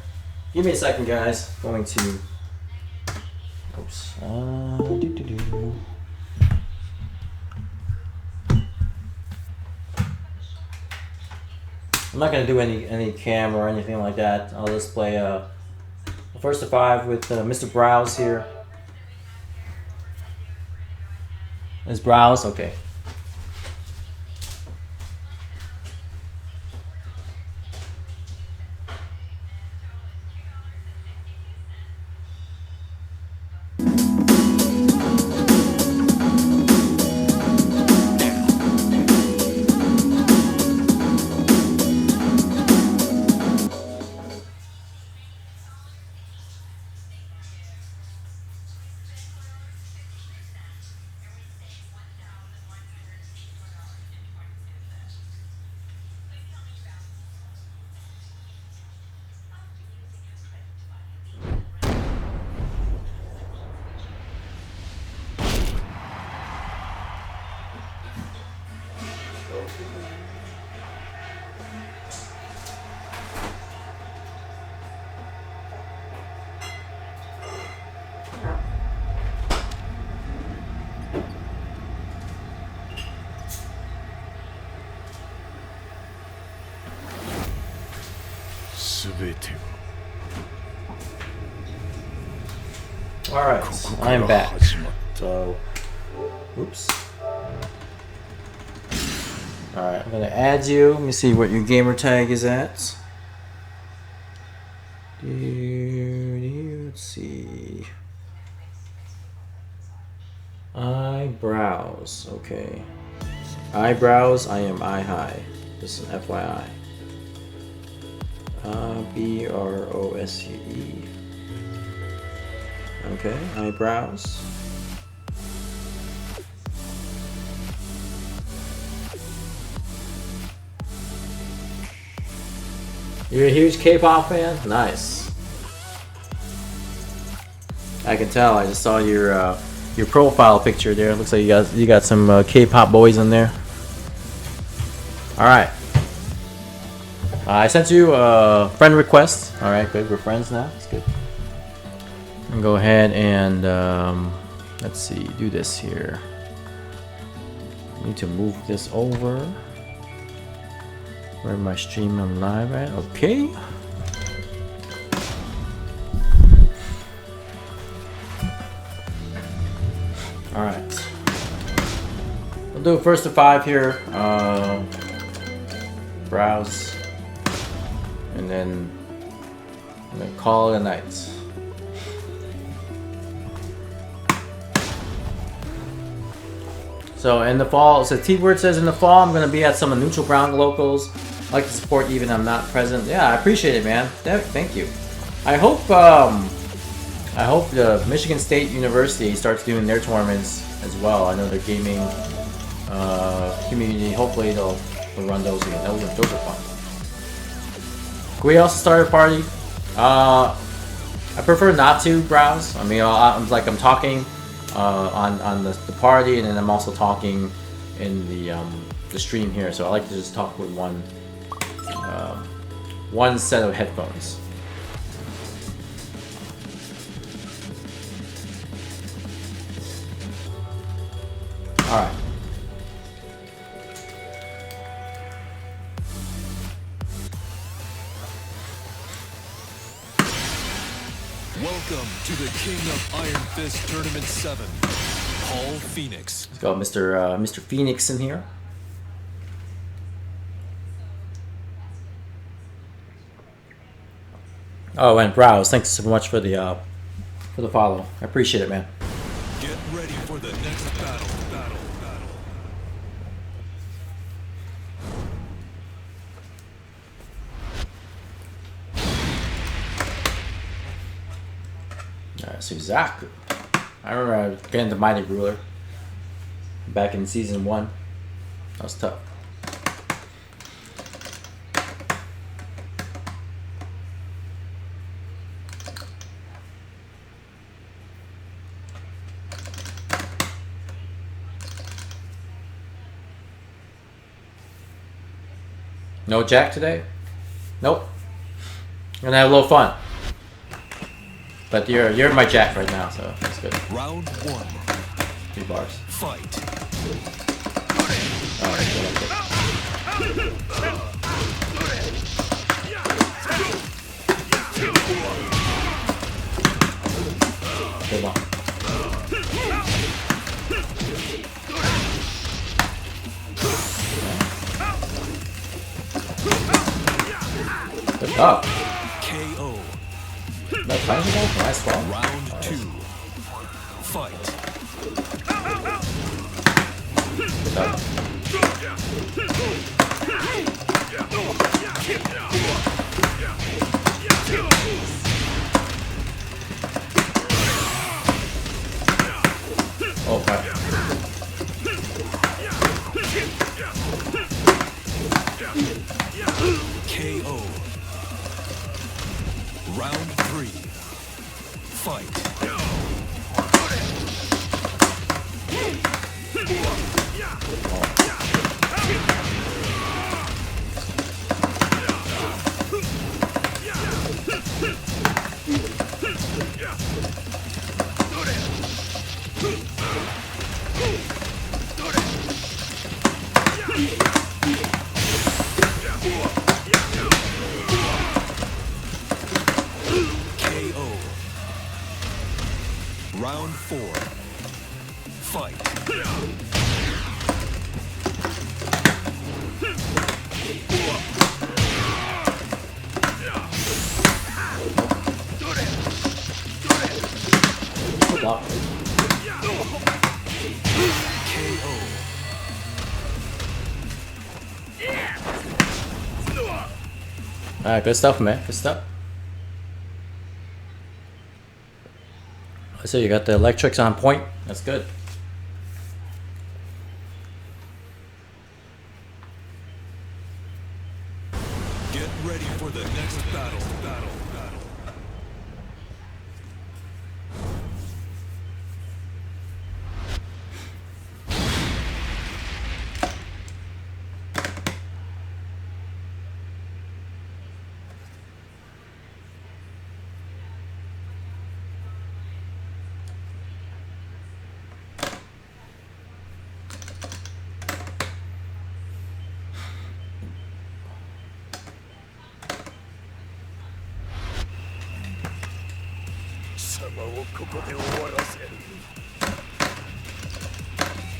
Give me a second, guys. Going to. Oops. I'm not gonna do any cam or anything like that. I'll just play first to 5 with Mr. Browse here. Is Browse okay? Alright, I'm back. So, oops. Alright, I'm gonna add you. Let me see what your gamer tag is at. Let's see. Eyebrows. Okay. Eyebrows. I am eye high. Just an FYI. BROSE. Okay, eyebrows. You're a huge K-pop fan? Nice. I can tell. I just saw your profile picture there. It looks like you got some K-pop boys in there. All right. I sent you a friend request. All right, good. We're friends now. That's good. And go ahead and let's see. Do this here. Need to move this over. Where my stream I'm live at? Okay. All right. We'll do first to 5 here. Browse, and then I'm gonna call it a night. So in the fall, so T-Word says in the fall I'm gonna be at some neutral ground locals. I like to support even I'm not present. Yeah, I appreciate it, man. Thank you. I hope the Michigan State University starts doing their tournaments as well. I know their gaming community. Hopefully they'll run those again. Those are fun. Can we also start a party? I prefer not to browse. I mean, I'm talking on the party, and then I'm also talking in the stream here. So I like to just talk with one set of headphones. All right. Welcome to the King of Iron Fist Tournament 7, Paul Phoenix. Let's go, Mr. Phoenix in here. Oh, and browse. Thanks so much for the follow. I appreciate it, man. Get ready for the next battle. Suzaku. I remember getting the Mighty Ruler back in season 1. That was tough. No jack today? Nope. I'm gonna have a little fun. But you're my jack right now, so that's good. Round 1. 3 bars. Fight. Oh, good one. Good job. KO. No punishable? Nice ball. Round Nice. 2. Fight. Good job. Oh, crap. KO. Round 3. Fight. KO. Round 4. Fight. Good block. KO. Alright, good stuff, man. Good stuff. So you got the electrics on point. That's good. Get ready for the next battle.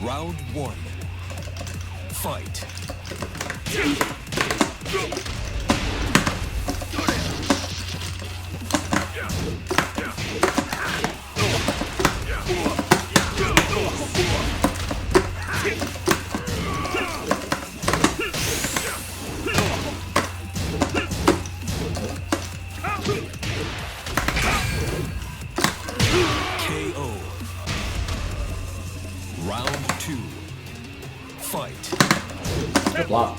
Round 1. Fight. KO. Round 2. Fight. Good block.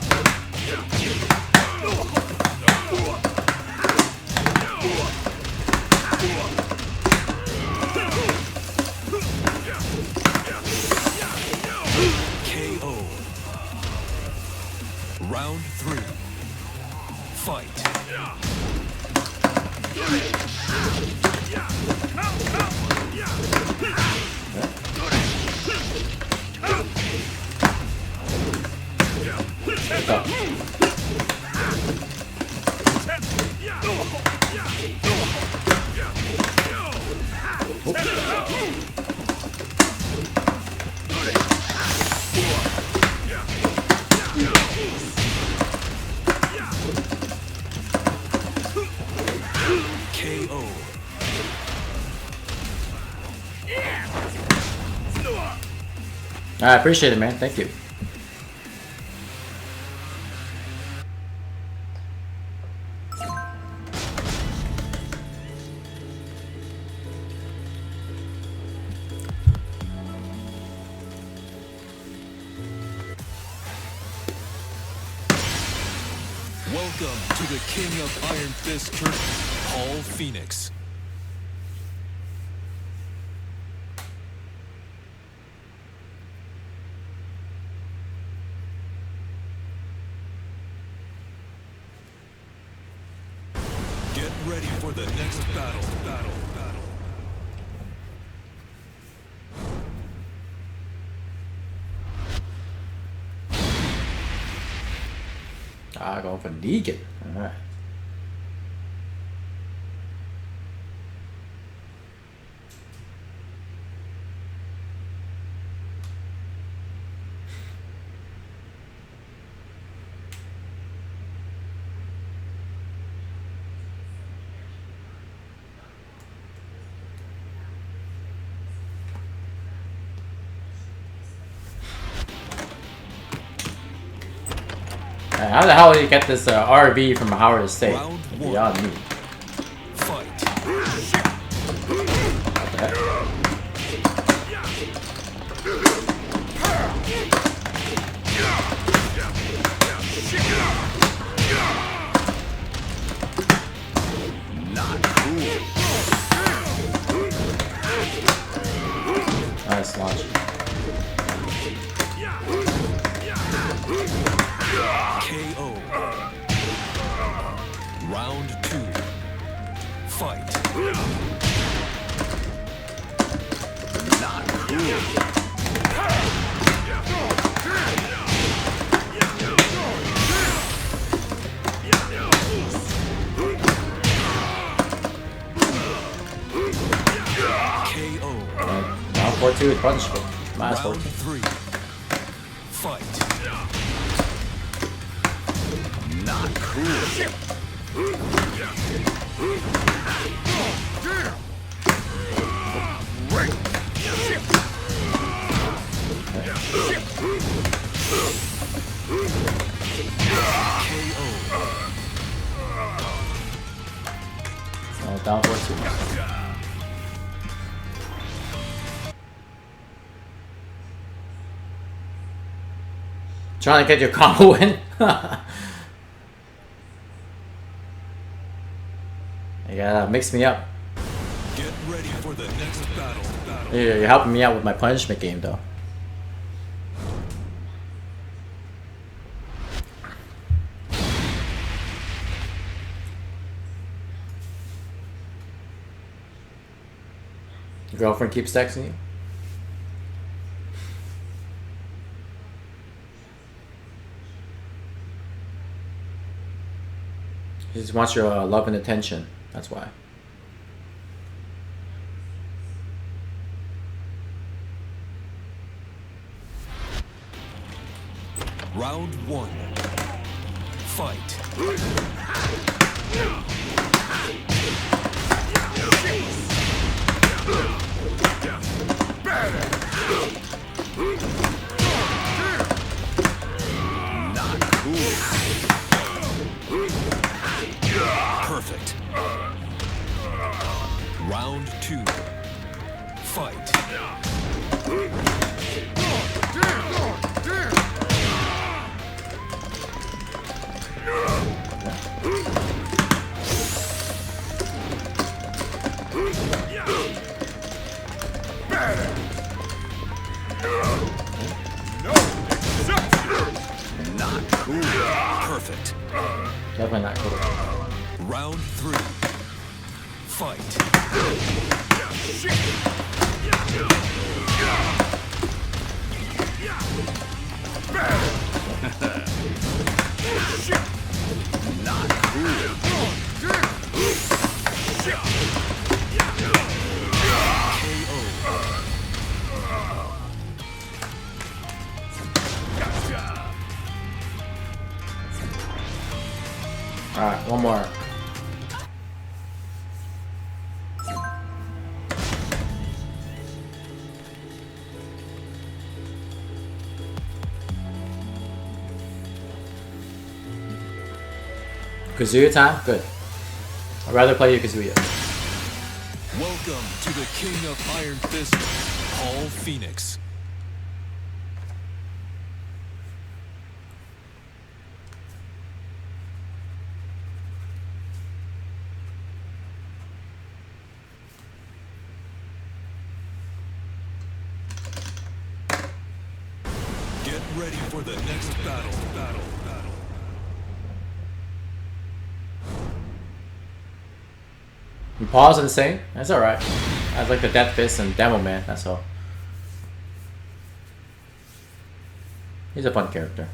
KO. Round 3. Fight. Good job. KO. I appreciate it, man. Thank you. Welcome to the King of Iron Fist tournament, Paul Phoenix. next battle. Ah, going for Negan. Alright. How the hell did you get this RV from Howard Estate? Beyond me. Fight. What the heck? Not cool. Nice launch. KO. Round 2. Fight. Not cool. KO. Round 4-2 is punishable. Minus Round 14. 3. Fight. Not cool. Oh, down 4-2. Trying to get your combo in. You gotta mix me up. Get ready for the next battle. You're helping me out with my punishment game, though. Your girlfriend keeps texting you? She just wants your love and attention. That's why. Round 1. Fight. Not cool. Perfect. Round 2. Fight. Not cool. Perfect. Definitely not cool. Round 3. Fight. Not Alright, one more. Kazuya time? Good. I'd rather play you Kazuya. Welcome to the King of Iron Fist, Paul Phoenix. Get ready for the next battle. You pause and say, that's alright. I like the Death Fist and Demo Man, that's all. He's a fun character.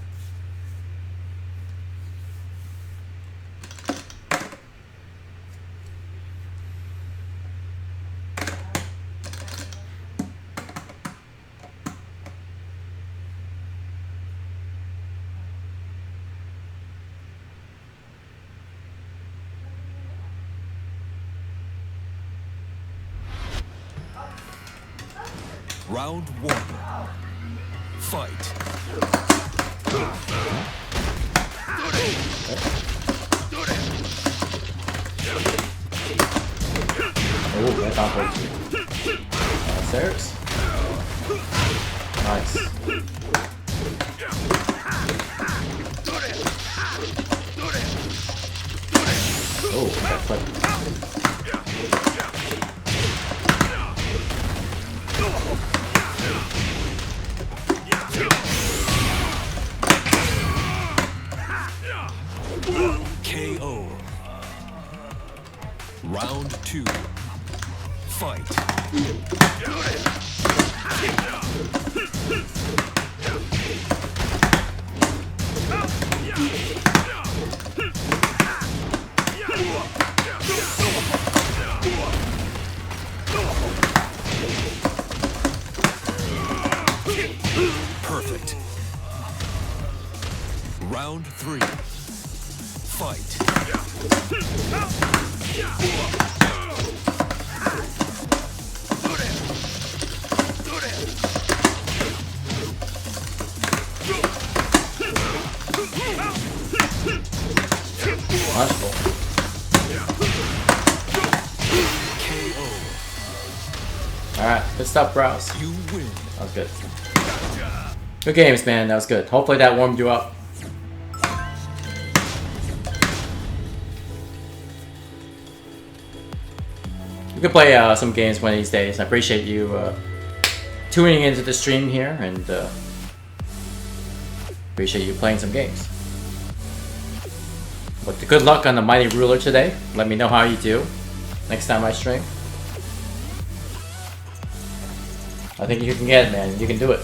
Round 1. Fight. Oh, that's awkward. Downstairs. Nice. Oh, that flip. KO. Round 2. Fight. Perfect. Round 3. Fight. Punchable. KO. Alright, good stuff, Browse. You win. That was good. Good games, man. That was good. Hopefully that warmed you up. We could play some games one of these days. I appreciate you tuning into the stream here, and appreciate you playing some games. But good luck on the Mighty Ruler today. Let me know how you do next time I stream. I think you can get it, man. You can do it.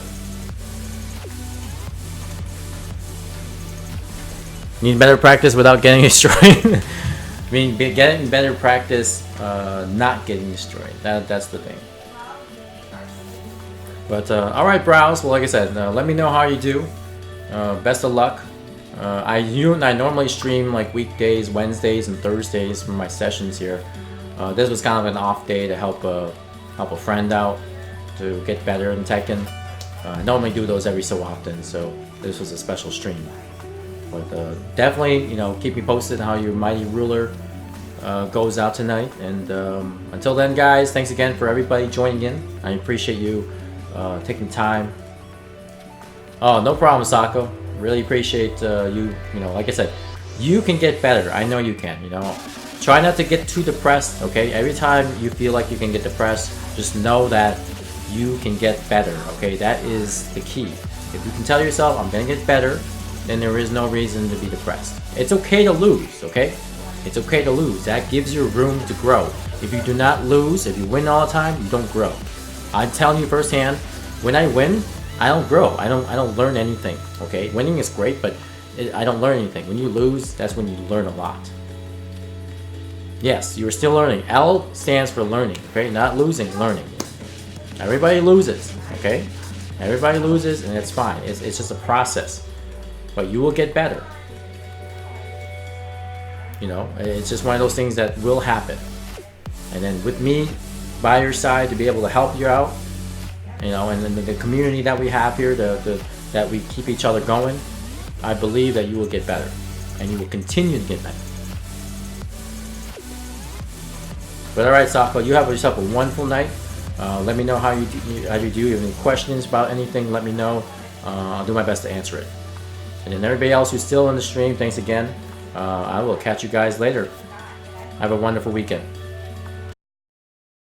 Need better practice without getting destroyed. I mean, getting better practice, not getting destroyed. That's the thing. But all right, Browse. Well, like I said, let me know how you do. Best of luck. I normally stream like weekdays, Wednesdays, and Thursdays for my sessions here. This was kind of an off day to help a friend out to get better in Tekken. I normally do those every so often, so this was a special stream. But definitely, keep me posted how your Mighty Ruler goes out tonight. And until then, guys, thanks again for everybody joining in. I appreciate you taking time. Oh, no problem, Socko. Really appreciate you. Like I said, you can get better. I know you can. Try not to get too depressed. Okay, every time you feel like you can get depressed, just know that you can get better. Okay, that is the key. If you can tell yourself, I'm gonna get better, then there is no reason to be depressed. It's okay to lose, okay? It's okay to lose. That gives you room to grow. If you do not lose, if you win all the time, you don't grow. I'm telling you firsthand, when I win, I don't grow. I don't learn anything, okay? Winning is great, but I don't learn anything. When you lose, that's when you learn a lot. Yes, you're still learning. L stands for learning, okay? Not losing, learning. Everybody loses, okay? Everybody loses, and it's fine. It's just a process. But you will get better. It's just one of those things that will happen. And then with me by your side to be able to help you out, and then the community that we have here, that we keep each other going, I believe that you will get better. And you will continue to get better. But alright, Socko, you have yourself a wonderful night. Let me know how you do. If you have any questions about anything, let me know. I'll do my best to answer it. And then everybody else who's still in the stream, thanks again. I will catch you guys later. Have a wonderful weekend.